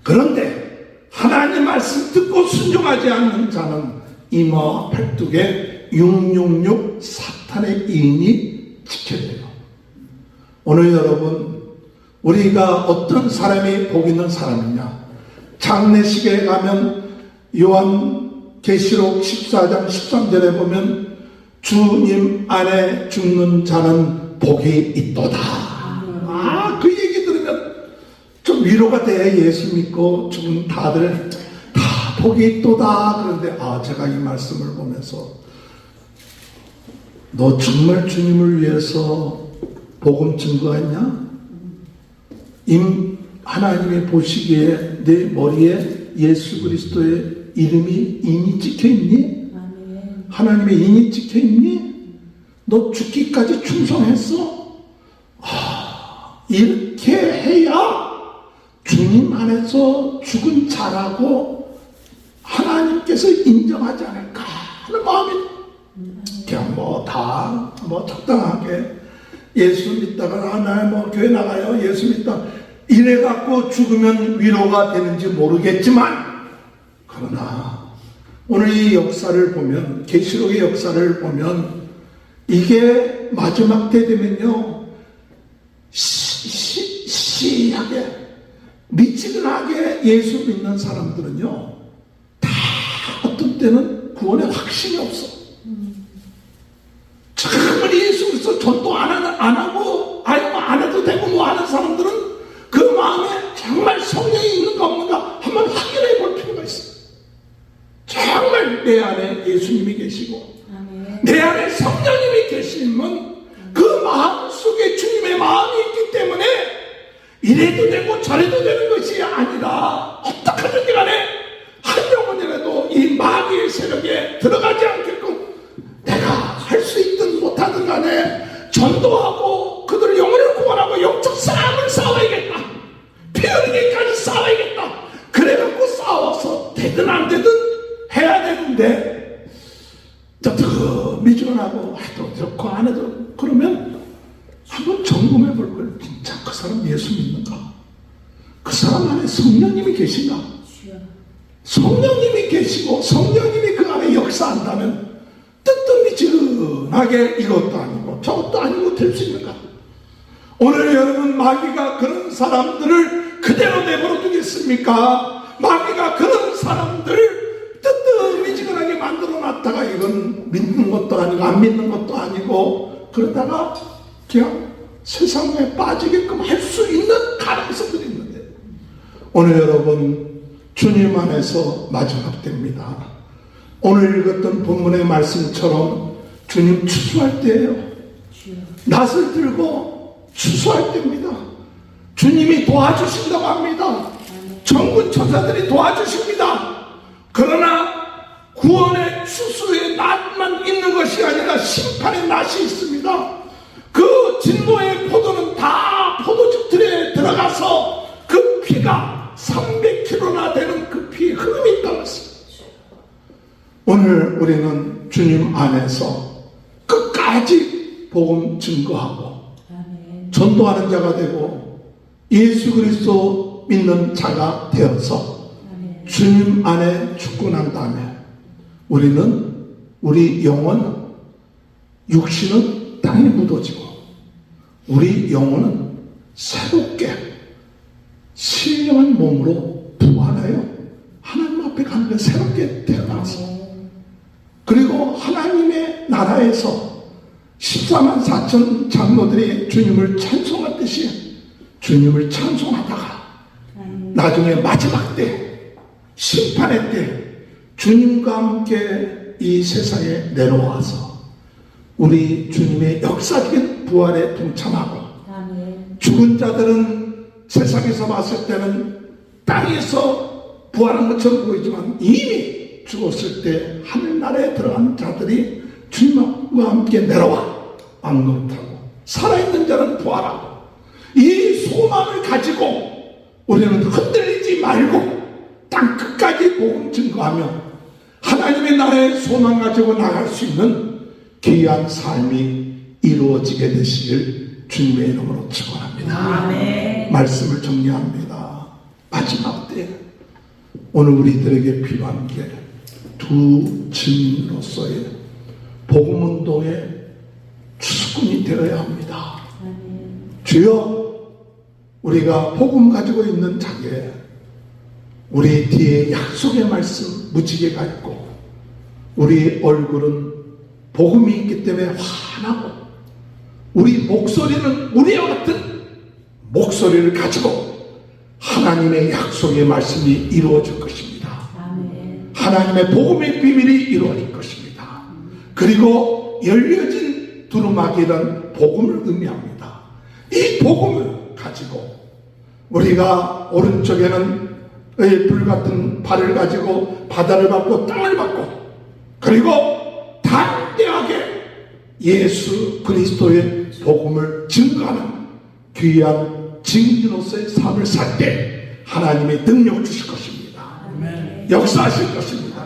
Speaker 1: 그런데 하나님 말씀 듣고 순종하지 않는 자는 이마와 팔뚝에 666 사탄의 인이 지켜져요. 오늘 여러분, 우리가 어떤 사람이 복 있는 사람이냐? 장례식에 가면 요한계시록 14장 13절에 보면 주님 안에 죽는 자는 복이 있도다. 그 얘기 들으면 좀 위로가 돼. 예수 믿고 죽은 다들 다 복이 있도다. 그런데 제가 이 말씀을 보면서 너 정말 주님을 위해서 복음 증거했냐? 하나님이 보시기에 내 머리에 예수 그리스도의 이름이 인이 찍혀있니? 하나님의 인이 찍혀있니? 너 죽기까지 충성했어? 이렇게 해야 주님 안에서 죽은 자라고 하나님께서 인정하지 않을까 하는 마음이 그냥 다 적당하게 예수 믿다가 나 교회 나가요. 예수 믿다 이래갖고 죽으면 위로가 되는지 모르겠지만 그러나 오늘 이 역사를 보면 계시록의 역사를 보면 이게 마지막 때 되면요 시하게 미지근하게 예수 믿는 사람들은요 다 어떤 때는 구원에 확신이 없어. 정말 예수 그리스도 전도 안 하고 안 해도 되고 하는 사람들은 그 마음에 정말 성령이 있는가 없는가 한번 확인해 볼 필요가 있어요. 정말 내 안에 예수님이 계시고 내 안에 성령님이 계시면 그 마음 속에 주님의 마음이 있기 때문에 이래도 되고 저래도 되는 것이 아니라 어떡하든지 간에 한 영혼이라도 이 마귀의 세력에 들어가지 않게끔 내가 할 수 있든 못하든 간에 전도하고 그들을 영혼을 구원하고 영적 싸움을 싸워야겠다. 피 흘리기까지 싸워야겠다. 그래갖고 싸워서 되든 안 되든 해야 되는데 더 미지근하고 해도 좋고 안 해도 그러면 한번 점검해 볼 거예요. 진짜 그 사람 예수 믿는가? 그 사람 안에 성령님이 계신가? 성령님이 계시고 성령님이 그 안에 역사한다면 뜨뜻미지근하게 이것도 아니고 저것도 아니고 될 수 있는가? 오늘 여러분 마귀가 그런 사람들을 그대로 내버려 두겠습니까? 마귀가 그런 사람들을 뜨뜻미지근하게 만들어 놨다가 이건 믿는 것도 아니고 안 믿는 것도 아니고 그러다가 그냥 세상에 빠지게끔 할 수 있는 가능성들이 있는데 오늘 여러분 주님 안에서 마지막 때입니다. 오늘 읽었던 본문의 말씀처럼 주님 추수할 때예요. 낫을 들고 추수할 때입니다. 주님이 도와주신다고 합니다. 천군 천사들이 도와주십니다. 그러나 구원의 추수의 낫만 있는 것이 아니라 심판의 낫이 있습니다. 그 진노의 포도는 다 포도즙 틀에 들어가서 그 피가 300kg나 되는 그 피의 흐름이 있다고 했습니다. 오늘 우리는 주님 안에서 끝까지 복음 증거하고 전도하는 자가 되고 예수 그리스도 믿는 자가 되어서 주님 안에 죽고 난 다음에 우리는 우리 영혼 육신은 땅에 묻어지고 우리 영혼은 새롭게 신령한 몸으로 부활하여 하나님 앞에 가는 게 새롭게 태어나서 그리고 하나님의 나라에서 14만 4천 장로들이 주님을 찬송했듯이 주님을 찬송하다가 나중에 마지막 때 심판의 때 주님과 함께 이 세상에 내려와서 우리 주님의 역사적인 부활에 동참하고 죽은 자들은 세상에서 봤을 때는 땅에서 부활한 것처럼 보이지만 이미 죽었을 때 하늘나라에 들어간 자들이 주님과 함께 내려와 왕노릇하고 살아있는 자는 부활하고 이 소망을 가지고 우리는 흔들리지 말고 땅 끝까지 복음 증거하며 하나님의 나라의 소망 가지고 나갈 수 있는 귀한 삶이 이루어지게 되시길 주님의 이름으로 축원합니다. 말씀을 정리합니다. 마지막 때 오늘 우리들에게 필요한 게 두 증인으로서의 복음운동의 추수꾼이 되어야 합니다. 주여 우리가 복음 가지고 있는 자기에 우리 뒤에 약속의 말씀 무지개가 있고 우리 얼굴은 복음이 있기 때문에 환하고 우리 목소리는 우리와 같은 목소리를 가지고 하나님의 약속의 말씀이 이루어질 것입니다. 하나님의 복음의 비밀이 이루어질 것입니다. 그리고 열려진 두루마기란 복음을 의미합니다. 이 복음을 가지고 우리가 오른쪽에는 불같은 발을 가지고 바다를 밟고 땅을 밟고 그리고 담대하게 예수 그리스도의 복음을 증거하는 귀한 증인으로서의 삶을 살 때 하나님의 능력을 주실 것입니다. 역사하실 것입니다.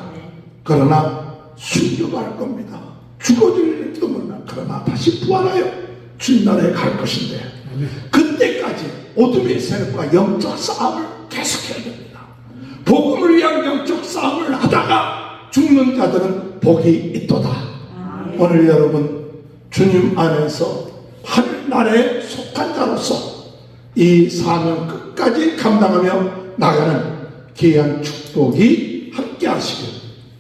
Speaker 1: 그러나 순교할 겁니다. 죽어질지도 몰라. 그러나 다시 부활하여 주님 나라에 갈 것인데 그때까지 어둠의 세력과 영적 싸움을 계속해야 됩니다. 복음을 위한 영적 싸움을 하다가 죽는 자들은 복이 있도다. 오늘 여러분 주님 안에서 하늘나라에 속한 자로서 이 사명 끝까지 감당하며 나가는 귀한 축복이 함께 하시길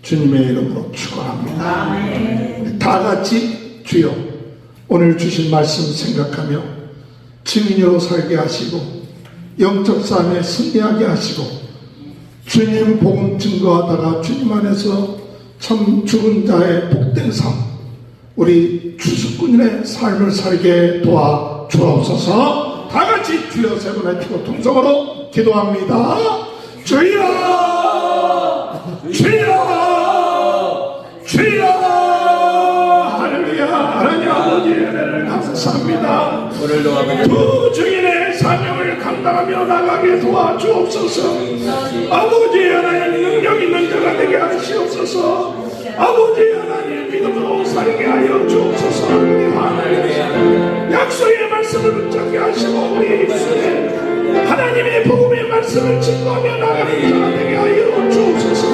Speaker 1: 주님의 이름으로 축원합니다. 다 같이 주여 오늘 주신 말씀 생각하며 증인으로 살게 하시고 영적 삶에 승리하게 하시고 주님 복음 증거하다가 주님 안에서 참 죽은 자의 복된 삶 우리 추수꾼의 삶을 살게 도와 주옵소서. 다 같이 주여 세 번 외치고 통성으로 기도합니다. 주여 주여 주여 할렐루야. 하나님 아버지의 은혜를 감사합니다. 두 증인의 사명을 감당하며 나가게 도와주옵소서. 아버지 하나님 능력 있는 자가 되게 하시옵소서. 아버지 하나님 믿음으로 살게 하여 주옵소서. 하나님 약속의 말씀을 붙잡게 하시고 우리 입술에 하나님의 복음의 말씀을 증거하며 나가는 자가 되게 하여 주옵소서.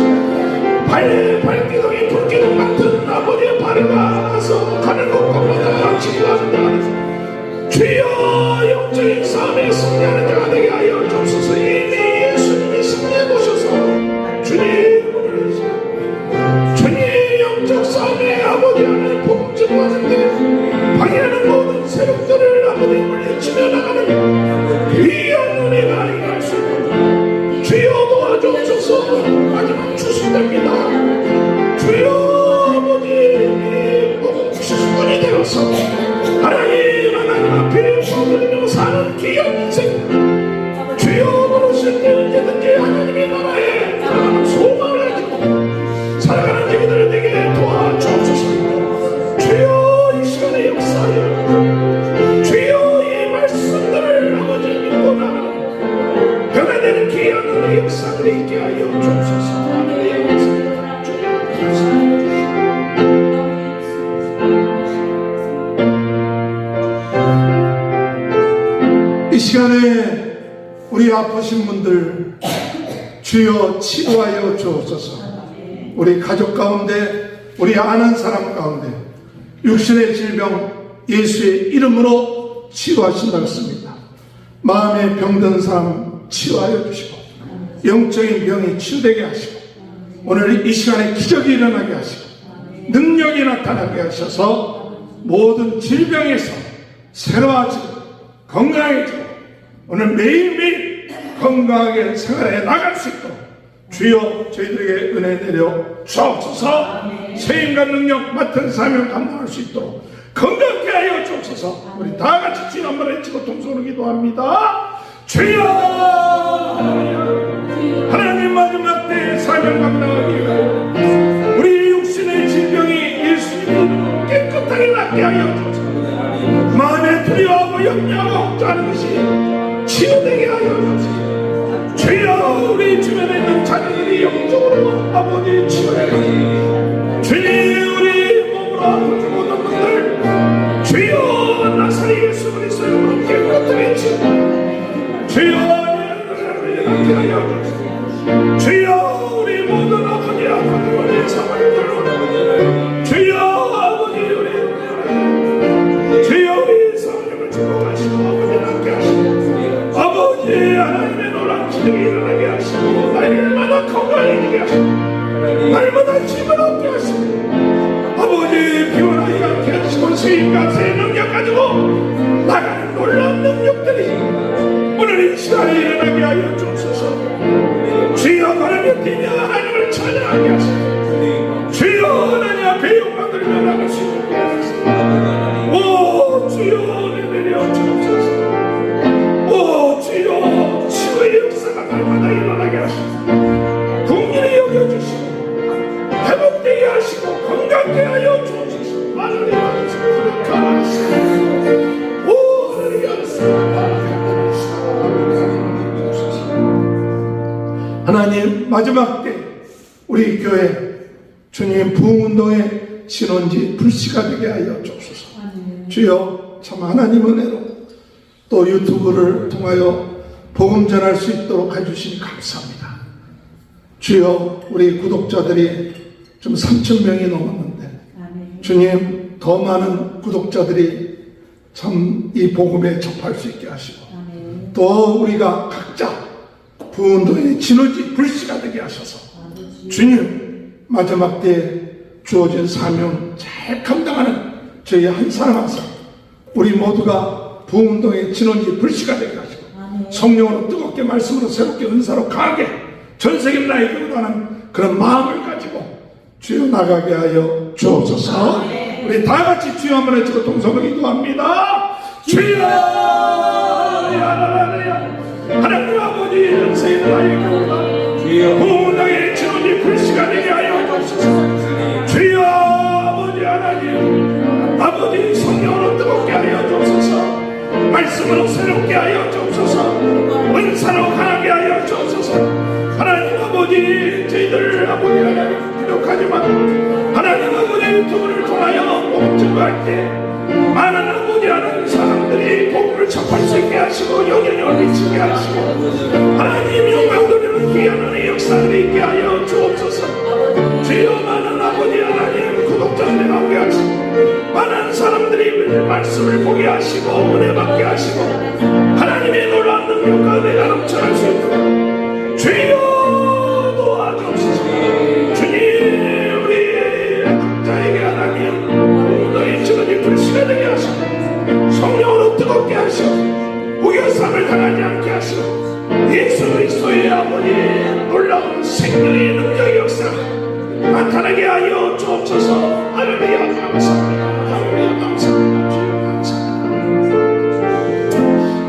Speaker 1: 나가서 가는 곳곳마다 치유하는 자가 되소서. 주여 영적인 싸움에 승리하는 자가 되게 하여 주옵소서. 이미 예수님이 승리해 보셔서 주님 영적 싸움에 아버지 안에 복종하는데 방해하는 모든 세력들을 아버지 물리치며 나가는 귀한 은혜가 임할 수 있도록 주여 도와주옵소서. 마지막 주신답니다. 주여 아버지 모든 주신분이 되어서 하나님 앞에 서드리며 사는 귀한 인생 주여 부르실 때 언제든지 하나님의 나라에 나가는 소망을 가지고 살아가는 저희들 되게 도와주옵소서. 주여 이 시간에 역사하여 주여 이 말씀들을 아버지 믿고 나가는 변화되는 귀한 은혜의 역사들이 있게 하여 주옵소서. 하늘의 역사 이 시간에 우리 아프신 분들 주여 치료하여 주옵소서. 우리 가족 가운데 우리 아는 사람 가운데 육신의 질병 예수의 이름으로 치료하신다고 했습니다. 마음에 병든 사람 치유하여 주시고 영적인 병이 치유되게 하시고 오늘 이 시간에 기적이 일어나게 하시고 능력이 나타나게 하셔서 모든 질병에서 새로워지고 건강해지고 오늘 매일매일 건강하게 생활해 나갈 수 있도록 주여 저희들에게 은혜 내려 주옵소서. 세임과 능력 맡은 사명 감당할 수 있도록 건강케 하여 주옵소서. 우리 다같이 주여 한번 외치고 통성으로 기도합니다. 주여 하나님 마지막 때에 사명 감당하기 위하여 우리 육신의 질병이 예수님으로 깨끗하게 낫게 하여 주옵소서. 마음에 두려워하고 염려하고 걱정하는 것이 치유되게 하여 주옵소서. 주여 우리 주변에 있는 자녀들이 영적으로 아버지 치유해 주님 우리 몸으로 아프지 못한 분들 주여 나사렛 예수 그리스도의 이름으로 깨끗하게 치유 주여 낫게 하여 주옵소서. 주여 우리 모든 아버지 아픈 우리 사모를 들어 주여 아버지 우리 주여 우리 사모님을 축복하시고 아버지 낫게 하시고 아버지 하나님의 노란 기적이 일어나게 하시고 날마다 건강해지게 하시고 날마다 힘을 얻게 하시고 아버지 피곤하지 않게 하시고 수임과 새 능력 가지고 나가는 놀라운 능력들이 오늘 이 시간에 일어나게 하여 주옵소서. 주여 걸으며 뛰며 하나님을 찬양하게 하시고 주여 하나님 앞에 영광 드리며 나갈 수 있게 하소서. 오 주여 은혜 내려 주옵소서. 오 주여 치유의 역사가 날마다 일어나게 하시고 국민이 여겨주시고 회복되게 하시고 건강케 하여 주옵소서. 하나님 아버지 감사합니다. 오 하나님 감사합니다. 하나님 마지막 때 우리 교회 주님 부흥운동의 신원지 불씨가 되게 하여 주옵소서. 주여 참 하나님 은혜로 또 유튜브를 통하여 복음 전할 수 있도록 해주시니 감사합니다. 주여 우리 구독자들이 좀 3,000명이 넘었는데 주님 더 많은 구독자들이 참 이 복음에 접할 수 있게 하시고 또 우리가 각자 부흥운동의 진호지 불씨가 되게 하셔서 주님 마지막 때에 주어진 사명 잘 감당하는 저희 한 사람 한 사람 우리 모두가 부흥운동의 진원지 불씨가 되게 하시고 성령으로 뜨겁게 말씀으로 새롭게 은사로 강하게 전세계 나에게 의하는 그런 마음을 가지고 주여 나가게 하여 주옵소서. 우리 다같이 주여 한번 외치고 동성으로 기도합니다. 주여 하나님 아버지 전세계 나에게 의하는 부흥운동의 진원지 불씨가 되게 하여 주옵소서. 주여 아버지 하나님 아버지 성령으로 뜨겁게 하여 주옵소서. 말씀으로 새롭게 하여 주옵소서. 은사로 강하게 하여 주옵소서. 하나님 아버지 저희들 아버지 하나님 부족하지만 하나님 아버지 유튜브를 통하여 복음 전할 때 많은 아버지 하나님 사람들이 복음을 접할 수 있게 하시고 영향력을 미치게 하시고 하나님 영광 돌리는 귀한 은혜의 역사들이 있게 하여 주옵소서. 주여 많은 아버지 하나님 구독자들이 나오게 하시고 하나님의 말씀을 보게 하시고 은혜 받게 하시고 하나님의 놀라운 능력과 은혜가 넘쳐날 수 있도록 주여 도와주옵소서. 주님, 우리 각자에게 하나님 너희 주님이 불씨가 되게 하시고 성령으로 뜨겁게 하시고 우겨삼을 당하지 않게 하시고 예수 그리스도의 아버지 놀라운 생명의 능력의 역사 나타나게 하여 주옵소서. 할렐루야. 감사합니다. 할렐루야. 감사합니다. 주여 감사합니다.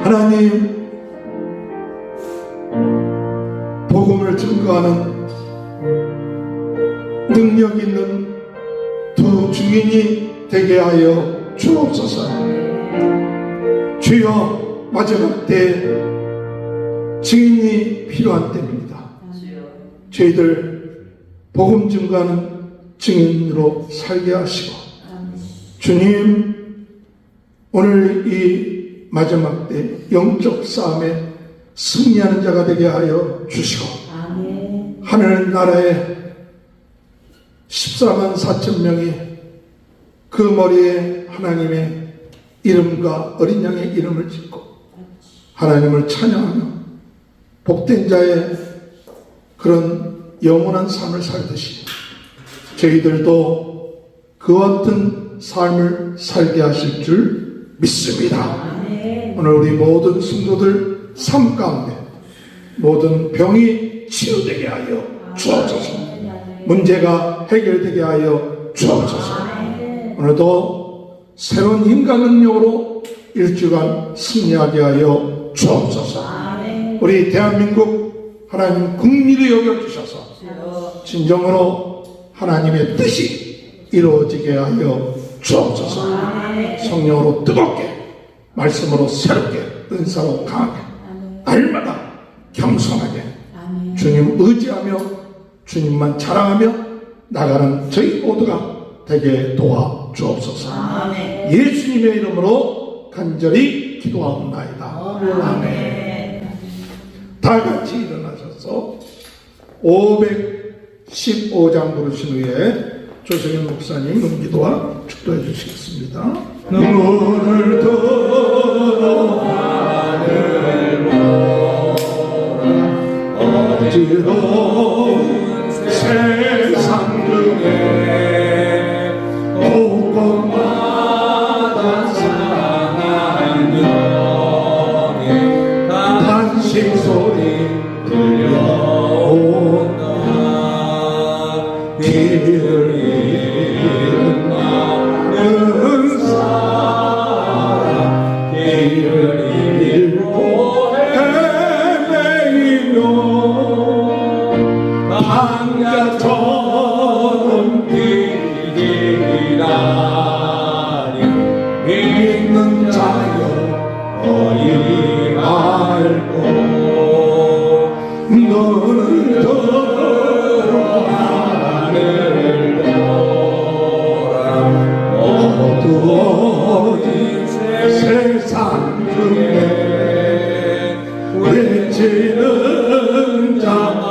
Speaker 1: 하나님, 복음을 증거하는 능력 있는 두 증인이 되게 하여 주옵소서. 주여, 마지막 때 증인이 필요한 때입니다. 저희들 복음 증거하는 증인으로 살게 하시고 주님, 오늘 이 마지막 때 영적 싸움에 승리하는 자가 되게 하여 주시고 하늘나라에 14만 4천 명이 그 머리에 하나님의 이름과 어린 양의 이름을 짓고 하나님을 찬양하며 복된 자의 그런 영원한 삶을 살듯이 저희들도 그와 같은 삶을 살게 하실 줄 믿습니다. 오늘 우리 모든 성도들 삶 가운데 모든 병이 치유되게 하여 주옵소서. 문제가 해결되게 하여 주옵소서. 오늘도 새로운 힘과 능력으로 일주간 승리하게 하여 주옵소서. 우리 대한민국 하나님 국리를 여겨주셔서 진정으로 하나님의 뜻이 이루어지게 하여 주옵소서. 성령으로 뜨겁게, 말씀으로 새롭게, 은사로 강하게, 날마다 겸손하게 주님 의지하며 주님만 자랑하며 나가는 저희 모두가 되게 도와 주옵소서. 예수님의 이름으로 간절히 기도하옵나이다. 아멘. 다 같이 일어나셔서 515장 부르신 후에 조성현 목사님 눈기도와 축도해 주시겠습니다. 눈을 들어 하늘 보라 어지러운 세상 중에 곳곳마다 상한 영의 단식 소리 들려온다. 길을 잃은 많은 사람 길을 잃고 헤매이며 반가처럼 뛰기라니 믿는 자여 어이 알고 너를 들어 하늘 보라 어두워진 세상 중에 외치는 자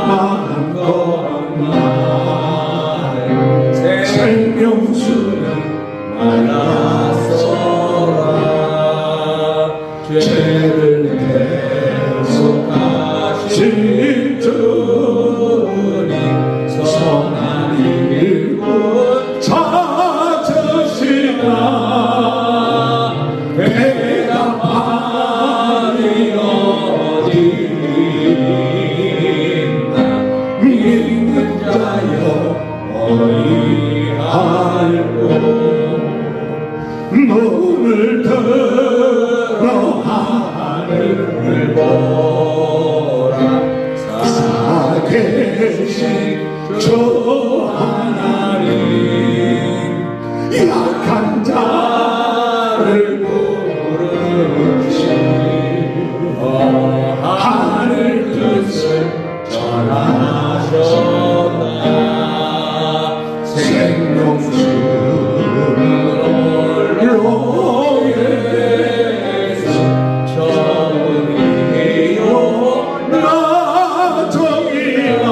Speaker 1: 많건만 생명수는 많았어라. 죄를 대속하신 주님 선한 일꾼 찾으시라. 대답하리 어디 있나 믿는 자여 어이 알고 눈을 들어 하늘을 보라. 살아계신 주 하나님 약한 자를 부르시고 하늘 뜻을 전하셨다. 생명수로 예수 정의요 나정이라.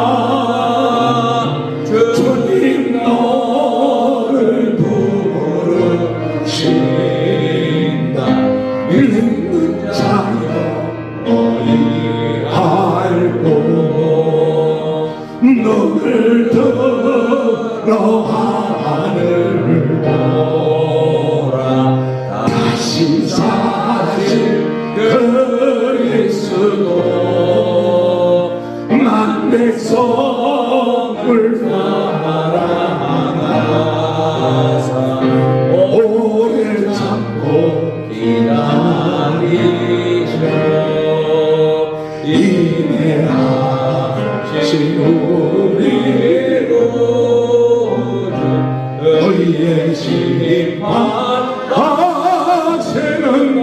Speaker 1: 주님 너를 부르시 오래 참고
Speaker 2: 기다리셔
Speaker 1: 인내하신 우리 구주 너희의 심판하시는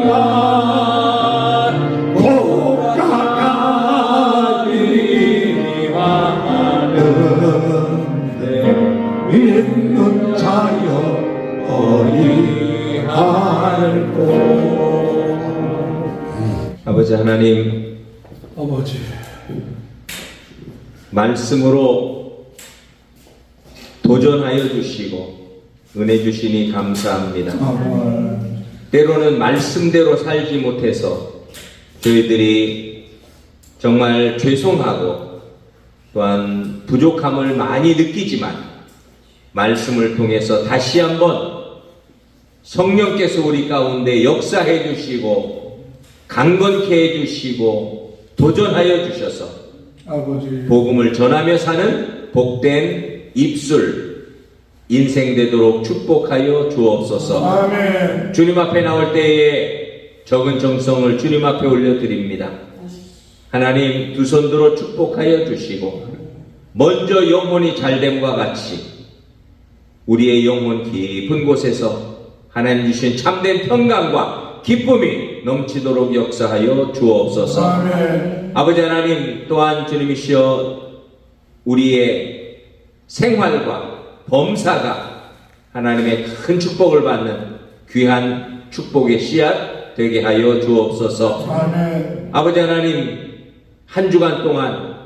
Speaker 1: 날 곧 가까이니와 하는데 믿는 자여 어리할꼬.
Speaker 2: 아버지 하나님,
Speaker 1: 아버지
Speaker 2: 말씀으로 도전하여 주시고 은혜 주시니 감사합니다.
Speaker 1: 아멘.
Speaker 2: 때로는 말씀대로 살지 못해서 저희들이 정말 죄송하고 또한 부족함을 많이 느끼지만 말씀을 통해서 다시 한번 성령께서 우리 가운데 역사해 주시고 강건케 해 주시고 도전하여 주셔서
Speaker 1: 아버지
Speaker 2: 복음을 전하며 사는 복된 입술 인생 되도록 축복하여 주옵소서.
Speaker 1: 아멘.
Speaker 2: 주님 앞에 나올 때에 적은 정성을 주님 앞에 올려드립니다. 하나님 두 손 들어 축복하여 주시고 먼저 영혼이 잘됨과 같이 우리의 영혼 깊은 곳에서 하나님 주신 참된 평강과 기쁨이 넘치도록 역사하여 주옵소서.
Speaker 1: 아멘.
Speaker 2: 아버지 하나님 또한 주님이시여 우리의 생활과 범사가 하나님의 큰 축복을 받는 귀한 축복의 씨앗 되게 하여 주옵소서.
Speaker 1: 아멘.
Speaker 2: 아버지 하나님 한 주간 동안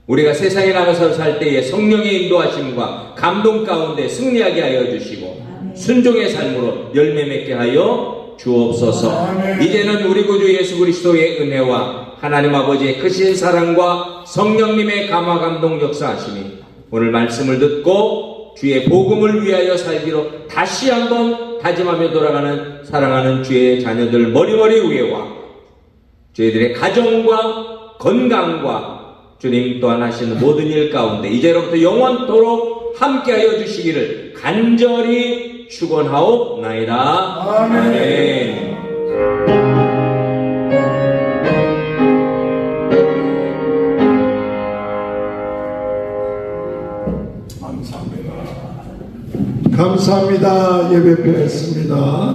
Speaker 2: 우리가 세상에 나가서 살 때에 성령의 인도하심과 감동 가운데 승리하게 하여 주시고 순종의 삶으로 열매 맺게 하여 주옵소서.
Speaker 1: 아멘.
Speaker 2: 이제는 우리 구주 예수 그리스도의 은혜와 하나님 아버지의 크신 사랑과 성령님의 감화 감동 역사하심이 오늘 말씀을 듣고 주의 복음을 위하여 살기로 다시 한번 다짐하며 돌아가는 사랑하는 주의 자녀들 머리머리 위에와 저희들의 가정과 건강과 주님 또한 하시는 모든 일 가운데 이제로부터 영원토록 함께하여 주시기를 간절히 축원하옵나이다.
Speaker 1: 아멘. 감사합니다. 감사합니다. 예배 드렸습니다.